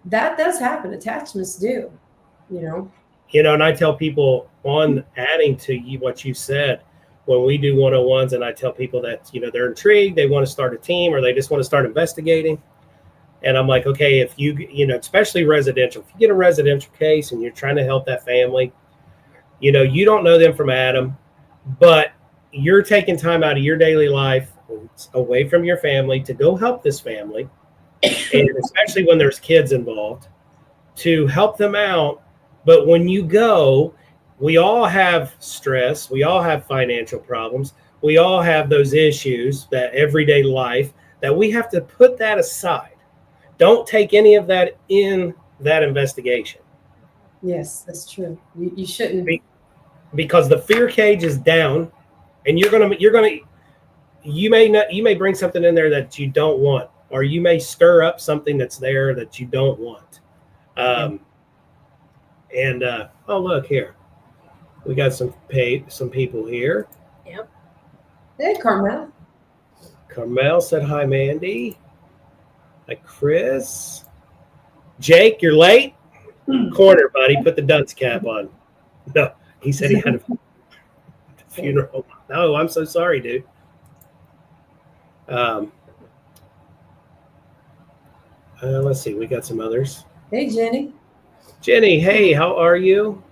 That does happen. Attachments do, and I tell people, on adding to what you said, when we do one-on-ones, and I tell people that, they're intrigued, they want to start a team, or they just want to start investigating. And I'm like, okay, if you, especially residential, if you get a residential case and you're trying to help that family, you don't know them from Adam, but you're taking time out of your daily life away from your family to go help this family. And especially when there's kids involved, to help them out. But when you go, we all have stress. We all have financial problems. We all have those issues, that everyday life, that we have to put that aside. Don't take any of that in that investigation. Yes, that's true. You shouldn't. Because the fear cage is down, and you may bring something in there that you don't want, or you may stir up something that's there that you don't want. Oh, look here. We got some people here. Yep. Hey, Carmel. Carmel said hi, Mandy. Hi, Chris. Jake, you're late. Corner, buddy. Put the dunce cap on. No, he said he had a funeral. No, I'm so sorry, dude. Let's see. We got some others. Hey, Jenny. Jenny, hey, how are you?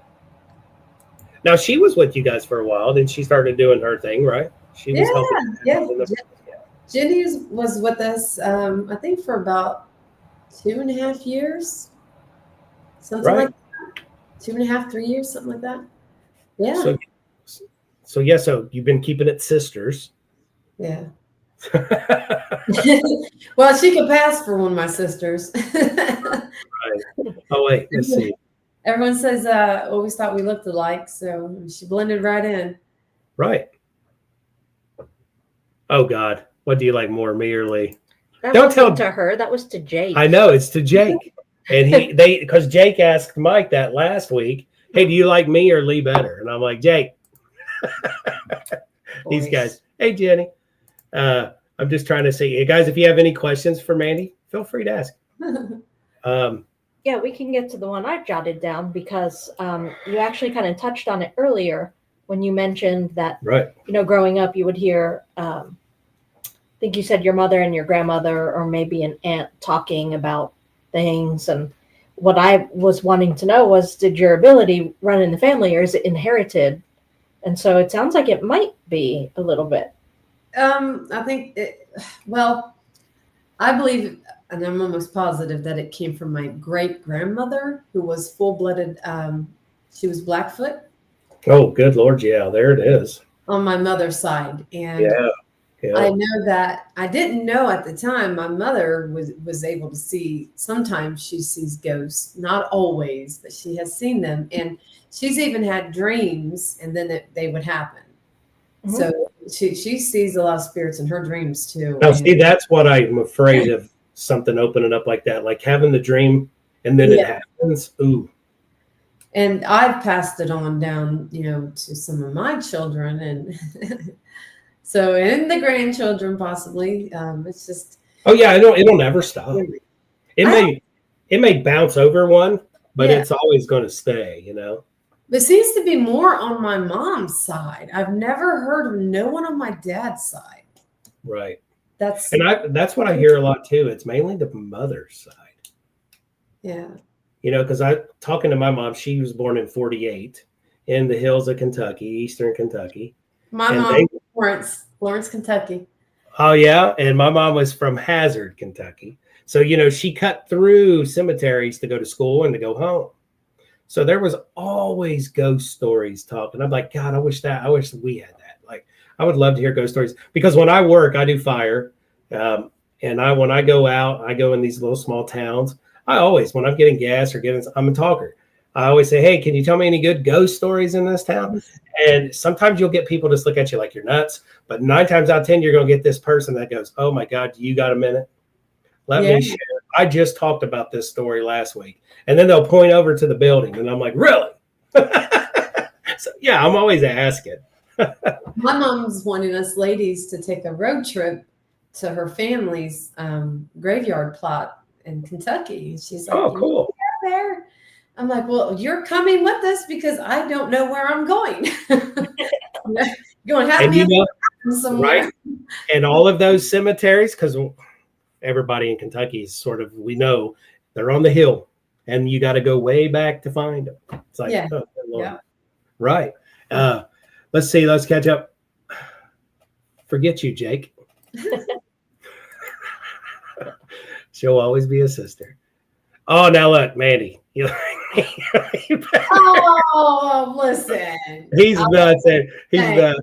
Now, she was with you guys for a while. Then she started doing her thing, right? She was helping. Yeah. Jenny was with us, I think, for about 2.5 years. Something like that. 2.5, 3 years, something like that. Yeah. So you've been keeping it sisters. Yeah. Well, she could pass for one of my sisters. Right. Oh, wait, let's see. Everyone says always thought we looked alike, so she blended right in. Right. Oh, God. What do you like more, me or Lee? That Don't wasn't tell to her. That was to Jake. I know, it's to Jake. And because Jake asked Mike that last week, hey, do you like me or Lee better? And I'm like, Jake. These guys. Hey, Jenny. I'm just trying to see. Hey, guys, if you have any questions for Mandy, feel free to ask. Yeah, we can get to the one I jotted down because you actually kind of touched on it earlier when you mentioned that, right. Growing up, you would hear, I think you said your mother and your grandmother or maybe an aunt talking about things. And what I was wanting to know was, did your ability run in the family or is it inherited? And so it sounds like it might be a little bit. I think, I believe, and I'm almost positive that it came from my great grandmother, who was full-blooded. She was Blackfoot. Oh, good Lord. Yeah, there it is. On my mother's side. And yeah. I know that I didn't know at the time my mother was able to see, sometimes she sees ghosts, not always, but she has seen them. And she's even had dreams and then they would happen. Mm-hmm. So she sees a lot of spirits in her dreams too. Now, see, that's what I'm afraid of, something opening up like that, like having the dream and then it happens. Ooh. And I've passed it on down, to some of my children and so, and the grandchildren possibly. It's just. Oh yeah, it'll never stop. It may bounce over one, but it's always going to stay, It seems to be more on my mom's side. I've never heard of no one on my dad's side. Right. That's what I hear a lot too. It's mainly the mother's side. Yeah. Because I talking to my mom, she was born in 1948 in the hills of Kentucky, Eastern Kentucky. My mom, Florence, Kentucky. Oh yeah, and my mom was from Hazard, Kentucky. So she cut through cemeteries to go to school and to go home. So there was always ghost stories talking. I'm like, God, I wish we had that. Like, I would love to hear ghost stories because when I work, I do fire. And when I go out, I go in these little small towns. I always, when I'm getting gas or I'm a talker. I always say, hey, can you tell me any good ghost stories in this town? And sometimes you'll get people just look at you like you're nuts. But 9 times out of 10, you're going to get this person that goes, oh my God, you got a minute? Let me share. I just talked about this story last week. And then they'll point over to the building. And I'm like, really? So, yeah, I'm always asking. My mom's wanting us ladies to take a road trip to her family's graveyard plot in Kentucky. She's like, oh, cool. There. I'm like, well, you're coming with us because I don't know where I'm going. You're going to have me somewhere. Right? And all of those cemeteries, because everybody in Kentucky is sort of, we know they're on the hill and you got to go way back to find them. It's like, oh, Lord. Yeah. Right. Let's see. Let's catch up. Forget you, Jake. She'll always be a sister. Oh, now look, Mandy. Oh, listen. He's nuts. He's nuts.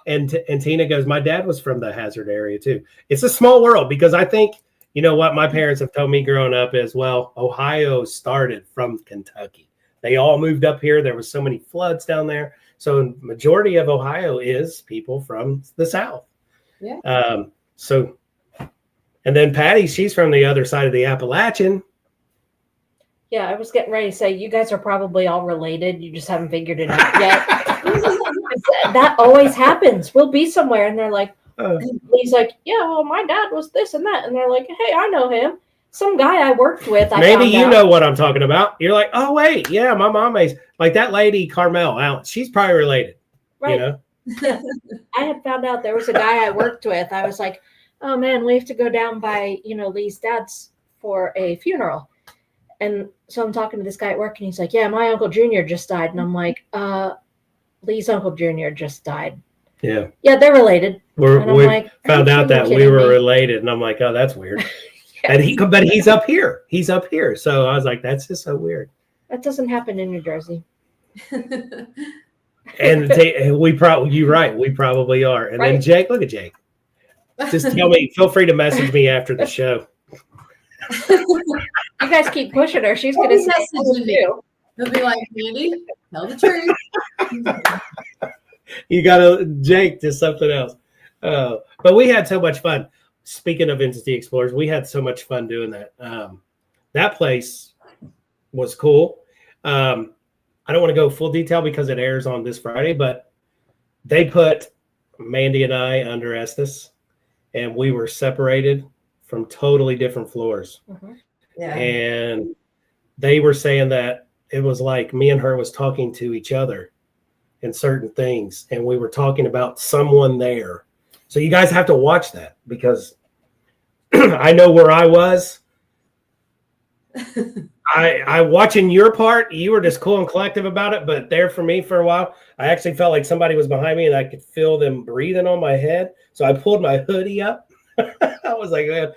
And Tina goes, my dad was from the Hazard area too. It's a small world because I think, what my parents have told me growing up as well, Ohio started from Kentucky. They all moved up here. There was so many floods down there. So majority of Ohio is people from the South. Yeah. And then Patty, she's from the other side of the Appalachian. Yeah, I was getting ready to say, you guys are probably all related. You just haven't figured it out yet. That always happens. We'll be somewhere and they're like, Lee's like, yeah, well, my dad was this and that. And they're like, hey, I know him. Some guy I worked with. Maybe you know what I'm talking about. You're like, oh, wait. Yeah, my mom is like that lady, Carmel Allen. She's probably related. Right. You know? I had found out there was a guy I worked with. I was like, oh, man, we have to go down by, Lee's dad's for a funeral. And so I'm talking to this guy at work, and he's like, yeah, my Uncle Junior just died. And I'm like, Lee's Uncle Junior just died. Yeah. Yeah, they're related. We found out that we were related, and I'm like, oh, that's weird. And but he's up here. He's up here. So I was like, that's just so weird. That doesn't happen in New Jersey. And you're right. We probably are. And then Jake, look at Jake. Just tell me, feel free to message me after the show. You guys keep pushing her. She's going to say something too. He'll be like, Mandy, tell the truth. You got Jake, just something else. But we had so much fun. Speaking of Entity Explorers, we had so much fun doing that. That place was cool. I don't want to go full detail because it airs on this Friday, but they put Mandy and I under Estes, and we were separated from totally different floors. Mm-hmm. Yeah. And they were saying that it was like me and her was talking to each other in certain things, and we were talking about someone there. So you guys have to watch that because I know where I was. I watching your part, you were just cool and collective about it, but there for me for a while, I actually felt like somebody was behind me and I could feel them breathing on my head. So I pulled my hoodie up. I was like, man,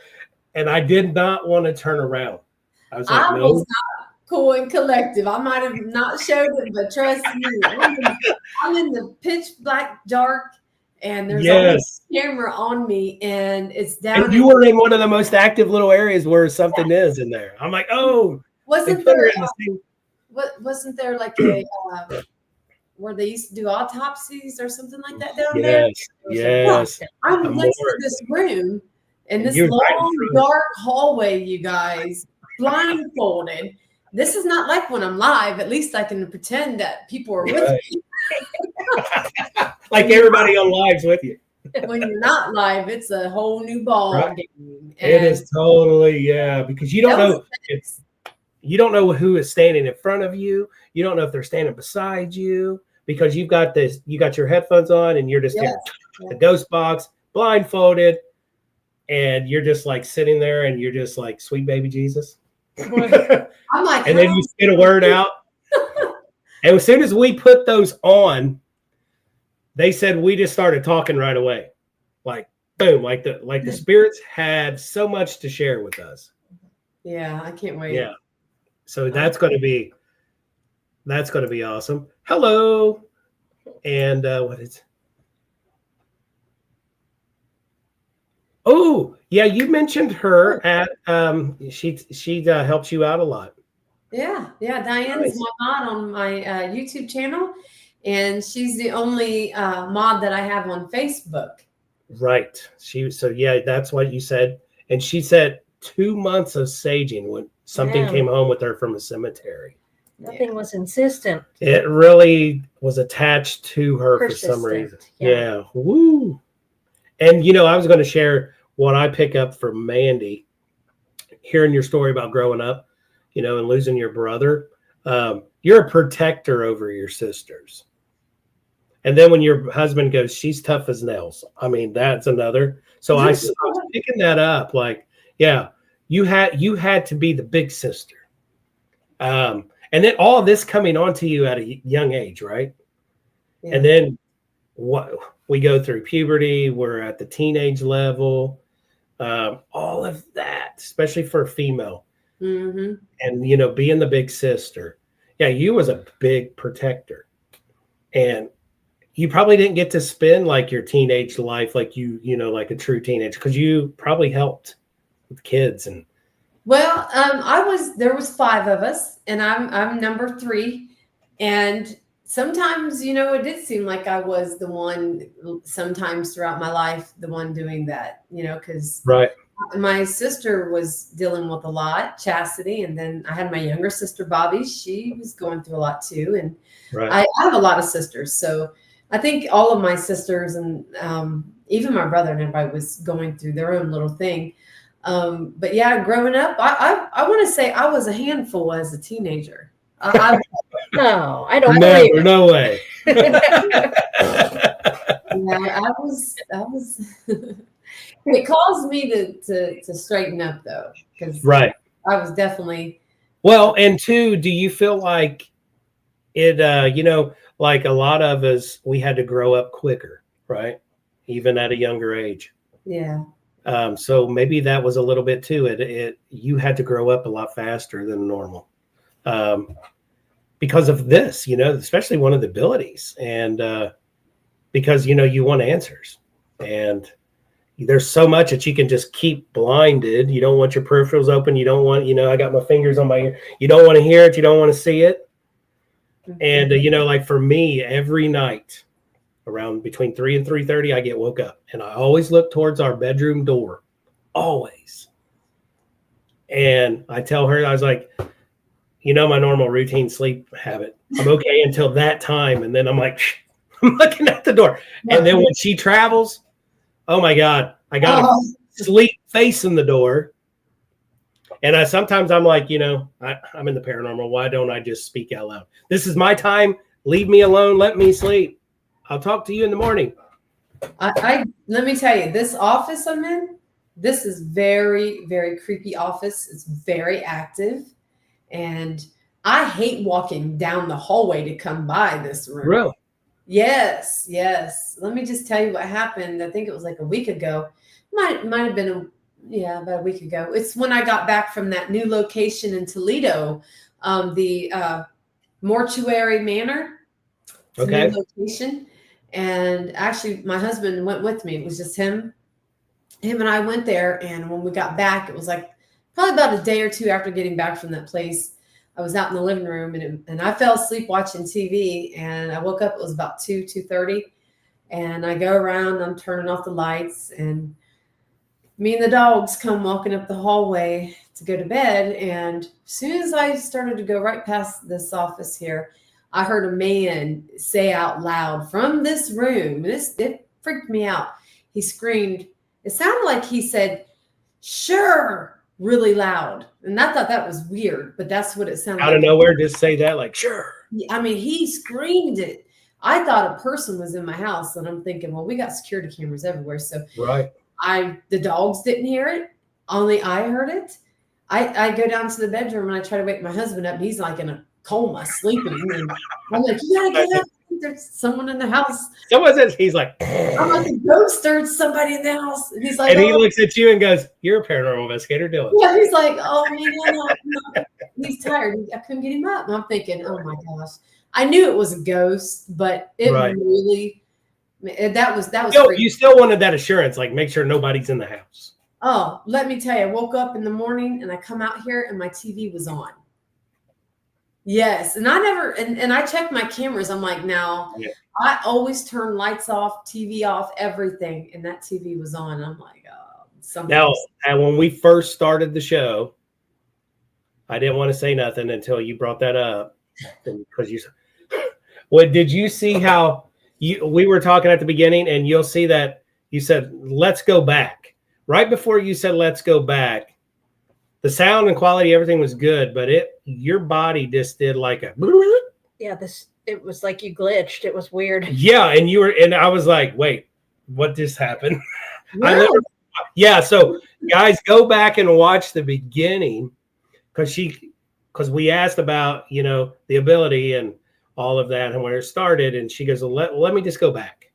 and I did not want to turn around. I was like, no. Was not cool and collective. I might have not showed it, but trust me, I'm in the pitch black dark, and there's a camera on me, and it's down. And you were in one of the most active little areas where something is in there. I'm like, oh, wasn't there like a where they used to do autopsies or something like that down there? Yes. I'm next to this room in this long dark hallway, you guys, blindfolded. This is not like when I'm live. At least I can pretend that people are with me. Like everybody on live's with you. When you're not live, it's a whole new ball game. It is totally, because you don't know. You don't know who is standing in front of you. You don't know if they're standing beside you because you got your headphones on and you're just in the ghost box, blindfolded, and you're just like sitting there and you're just like, sweet baby Jesus. I'm like, and then you spit a word out. And as soon as we put those on, they said we just started talking right away. Like boom, like the spirits had so much to share with us. Yeah, I can't wait. Yeah. So that's going to be awesome. Hello. And what is? Oh, yeah, you mentioned her at she helps you out a lot. Yeah. Diane's my mod on my YouTube channel, and she's the only mod that I have on Facebook. Right. That's what you said. And she said 2 months of saging when something came home with her from a cemetery. Nothing was insistent. It really was attached to her for some reason. Yeah. Woo. And, I was going to share what I pick up from Mandy, hearing your story about growing up, and losing your brother. You're a protector over your sisters. And then when your husband goes, she's tough as nails. I mean, that's another. So I was picking that up. Like, yeah, you had to be the big sister. And then all of this coming onto you at a young age, right? Yeah. And then what we go through puberty, we're at the teenage level, all of that, especially for a female. Mm-hmm. And, being the big sister. Yeah, you was a big protector. And you probably didn't get to spend like your teenage life like like a true teenager, because you probably helped with kids. And well, there was 5 of us, and I'm number 3. And sometimes, it did seem like I was the one sometimes throughout my life, the one doing that, because my sister was dealing with a lot, Chastity, and then I had my younger sister, Bobby. She was going through a lot too. And I have a lot of sisters. So I think all of my sisters and, even my brother and everybody was going through their own little thing. But yeah, growing up, I want to say I was a handful as a teenager. No, I don't No, believe no way. I was. It caused me to straighten up though, because Right. I was definitely. Well, and two, do you feel like it, like a lot of us, we had to grow up quicker, right? Even at a younger age. Yeah. So maybe that was a little bit too. You had to grow up a lot faster than normal. Because of this, especially one of the abilities, and because you want answers, and there's so much that you can just keep blinded. You don't want your peripherals open. You don't want, I got my fingers on my ear. You don't want to hear it. You don't want to see it. And like for me, every night around between 3 and 3:30, I get woke up, and I always look towards our bedroom door, always. And I tell her, I was like, my normal routine sleep habit. I'm okay until that time. And then I'm like, I'm looking at the door. And then when she travels, oh my God, I got to sleep facing the door. And sometimes I'm like, I'm in the paranormal. Why don't I just speak out loud? This is my time. Leave me alone. Let me sleep. I'll talk to you in the morning. I let me tell you, this office I'm in, this is very, very creepy office. It's very active. And I hate walking down the hallway to come by this room. Really? Yes. Let me just tell you what happened. I think it was like a week ago. Might have been about a week ago. It's when I got back from that new location in Toledo, the Mortuary Manor. It's Okay. a new location. And actually, my husband went with me. It was just him and I went there. And when we got back, it was like probably about a day or two after getting back from that place. I was out in the living room and I fell asleep watching TV, and I woke up. It was about 2:30, and I go around. I'm turning off the lights, and me and the dogs come walking up the hallway to go to bed. And as soon as I started to go right past this office here, I heard a man say out loud from this room. It freaked me out. He screamed. It sounded like he said, "Sure," really loud. And I thought that was weird, but that's what it sounded like. Out of nowhere, just say that, like, sure. I mean, he screamed it. I thought a person was in my house, and I'm thinking, well, we got security cameras everywhere. So right. The dogs didn't hear it. Only I heard it. I go down to the bedroom and I try to wake my husband up, and he's like in a coma, sleeping. And I'm like, you gotta get up. There's someone in the house. He's like, I'm like, a ghost or somebody in the house. And he's like, and he looks at you and goes, "You're a paranormal investigator, Dylan." Yeah, he's like, "Oh man, no. He's tired. I couldn't get him up." And I'm thinking, "Oh my gosh." I knew it was a ghost, but it really that was You still wanted that assurance, like make sure nobody's in the house. Oh, let me tell you, I woke up in the morning and I come out here and my TV was on. Yes. And I never, and I checked my cameras. I'm like, now I always turn lights off, TV off, everything. And that TV was on. I'm like, oh, something. Now, when we first started the show, I didn't want to say nothing until you brought that up. Because did you see how we were talking at the beginning, and you'll see that you said, "Let's go back." Right before you said, "Let's go back," the sound and quality, everything was good, but your body just did like a. Yeah, it was like you glitched. It was weird. Yeah, and I was like, "Wait, what just happened?" Yeah. So guys, go back and watch the beginning, because we asked about the ability and all of that and where it started, and she goes, well, let me just go back,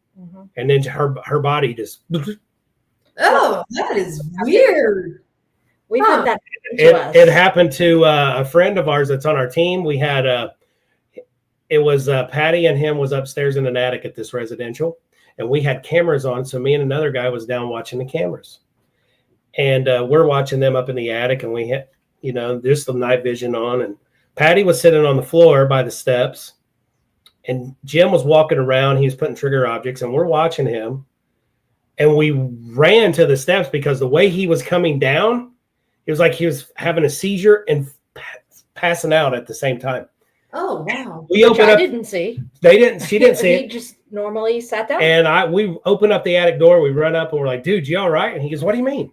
and then her body just. Oh, that is weird. We've had that. It happened to a friend of ours that's on our team. We had it was Patty and him was upstairs in an attic at this residential, and we had cameras on. So me and another guy was down watching the cameras, and we're watching them up in the attic, and we had just the night vision on, and Patty was sitting on the floor by the steps, and Jim was walking around. He was putting trigger objects, and we're watching him. And we ran to the steps because the way he was coming down, it was like he was having a seizure and passing out at the same time. Oh wow. We Which opened I up. didn't see. She didn't see He it. just normally sat down. And we open up the attic door. We run up and we're like, dude, you all right? And he goes, what do you mean?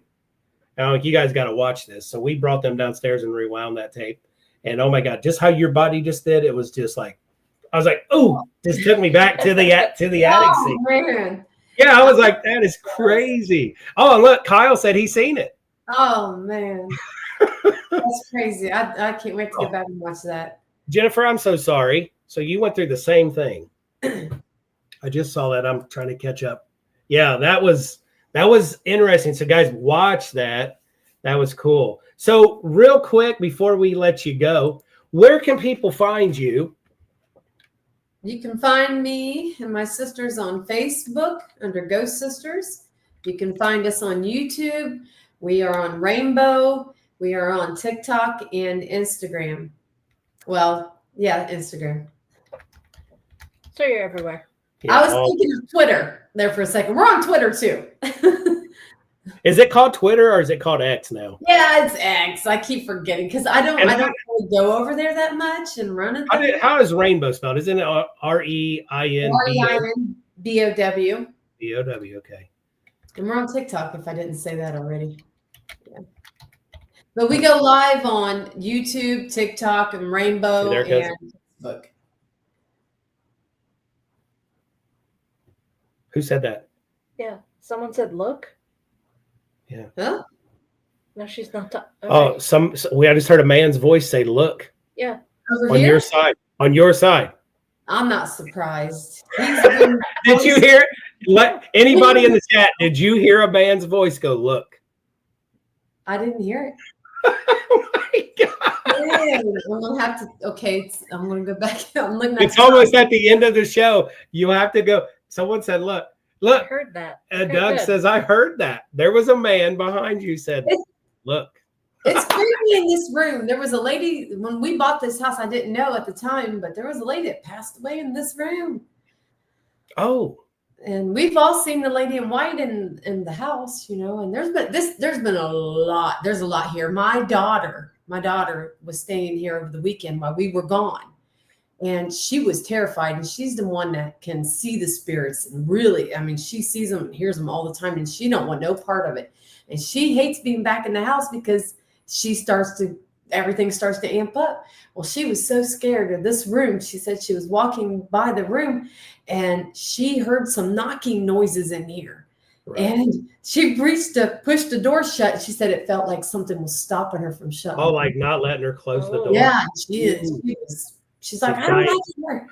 And I'm like, you guys got to watch this. So we brought them downstairs and rewound that tape. And oh my God, just how your body just did, it was just like, I was like, oh, just took me back to the attic scene. Man. Yeah, I was like, that is crazy. Oh, and look, Kyle said he's seen it. Oh man. That's crazy. I can't wait to go back and watch that. Jennifer, I'm so sorry. So you went through the same thing. I just saw that. I'm trying to catch up. Yeah, that was interesting. So guys, watch that. That was cool. So real quick before we let you go, where can people find you? You can find me and my sisters on Facebook under Ghost Sisters. You can find us on YouTube. We are on Rainbow. We are on TikTok and Instagram. Well, yeah, Instagram. So you're everywhere. Yeah, I was thinking of Twitter there for a second. We're on Twitter too. Is it called Twitter or is it called X now? Yeah, it's X. I keep forgetting because I don't really go over there that much and run it. How is Rainbow spelled? Isn't it REINBOW? REINBOW. BOW, okay. And we're on TikTok if I didn't say that already. Yeah. But we go live on YouTube, TikTok, and Rainbow and Facebook. Who said that? Yeah. Someone said, look. Yeah. Huh? No, she's not. Okay. Oh, I just heard a man's voice say, look. Yeah. Over on here? Your side. On your side. I'm not surprised. Did you hear it? Anybody in the chat, did you hear a man's voice go, look? I didn't hear it. Oh my God. Yeah, I'm gonna have to. Okay, I'm gonna go back. I'm looking at. It's almost at the end of the show. You have to go. Someone said, "Look, I heard that." Doug says, "I heard that." There was a man behind you. Said, "Look." It's creepy in this room. There was a lady when we bought this house. I didn't know at the time, but there was a lady that passed away in this room. Oh. And we've all seen the lady in white in the house, you know. And there's been a lot. There's a lot here. My daughter was staying here over the weekend while we were gone, and she was terrified. And she's the one that can see the spirits. And really, I mean, she sees them and hears them all the time, and she don't want no part of it. And she hates being back in the house because everything starts to amp up. Well, she was so scared of this room. She said she was walking by the room and she heard some knocking noises in here. Right. And she pushed the door shut. She said it felt like something was stopping her from shutting. Oh, like not letting her close the door. Yeah, she is. She's like, I don't like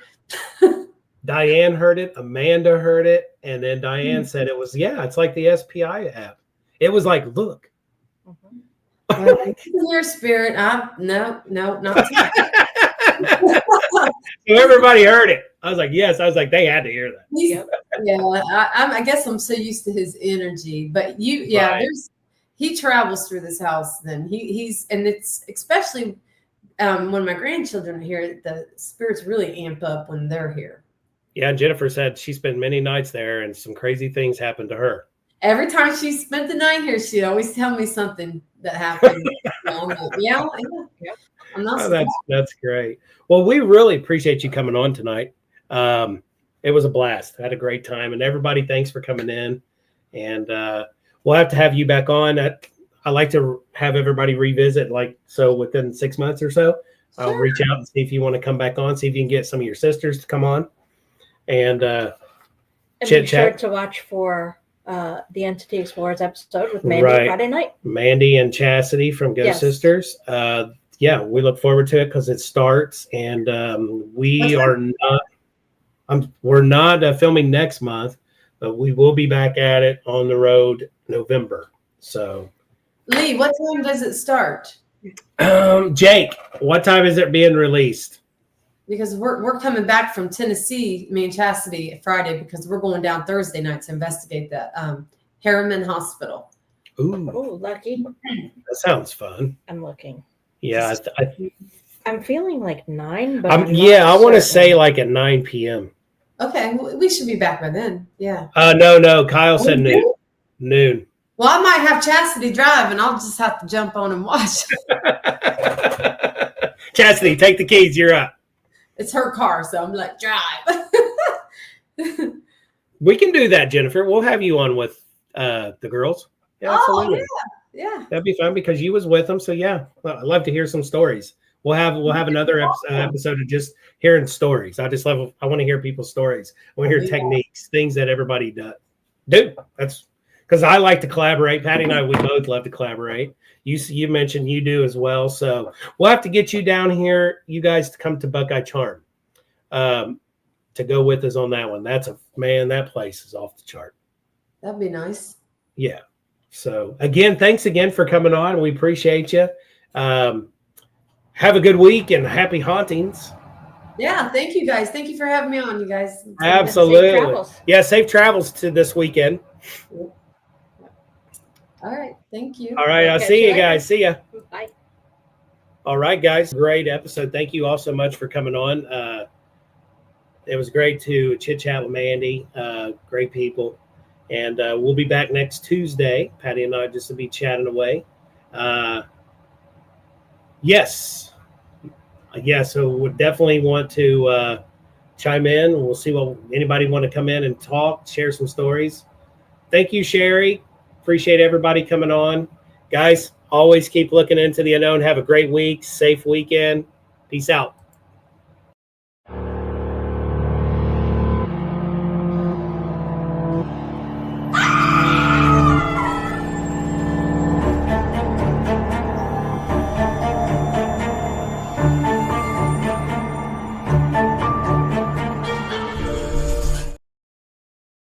her. Diane heard it. Amanda heard it. And then Diane said it was, it's like the SPI app. It was like, look. Your spirit. No, not. So everybody heard it. I was like, yes. I was like, they had to hear that. I guess I'm so used to his energy. But he travels through this house. Then and it's especially when my grandchildren are here, the spirits really amp up when they're here. Yeah, Jennifer said she spent many nights there, and some crazy things happened to her. Every time she spent the night here, she'd always tell me something that happened. I'm not that's great. Well, we really appreciate you coming on tonight. It was a blast. I had a great time, and everybody, thanks for coming in. And we'll have to have you back on. I like to have everybody revisit, within 6 months or so. Sure. I'll reach out and see if you want to come back on. See if you can get some of your sisters to come on, and be sure to watch for the Entity Explorers episode with Mandy Friday night. Mandy and Chastity from Ghost Sisters. We look forward to it because it starts, and we're not filming next month, but we will be back at it on the road November. So, Lee, what time does it start? Jake, what time is it being released? Because we're coming back from Tennessee, me and Chastity, Friday, because we're going down Thursday night to investigate the Harriman Hospital. Ooh, lucky. That sounds fun. I'm looking. Yeah, I'm feeling like 9, but I want to say like at 9 p.m. Okay, we should be back by then. Yeah. No. Kyle said noon. Well, I might have Chastity drive, and I'll just have to jump on and watch. Chastity, take the keys. You're up. it's her car, so I'm like, drive. We can do that, Jennifer. We'll have you on with the girls. Yeah, absolutely. Oh, yeah. That'd be fun because you was with them. So yeah, I'd love to hear some stories. We'll have another episode of just hearing stories. I want to hear people's stories. I want to hear techniques, things that everybody does. That's because I like to collaborate. Patty and I, we both love to collaborate. You mentioned you do as well. So we'll have to get you down here, you guys, to come to Buckeye Charm to go with us on that one. That place is off the chart. That'd be nice. Yeah. So again, thanks again for coming on. We appreciate you. Have a good week and happy hauntings. Yeah, thank you guys. Thank you for having me on, you guys. Absolutely. Safe travels. Yeah, safe travels to this weekend. All right. Thank you. All right. I'll see you guys. See ya. Bye. All right, guys. Great episode. Thank you all so much for coming on. It was great to chit chat with Mandy. Great people. And we'll be back next Tuesday. Patty and I just to be chatting away. Yes. So we definitely want to chime in. We'll see what anybody want to come in and talk, share some stories. Thank you, Sherry. Appreciate everybody coming on. Guys, always keep looking into the unknown. Have a great week. Safe weekend. Peace out.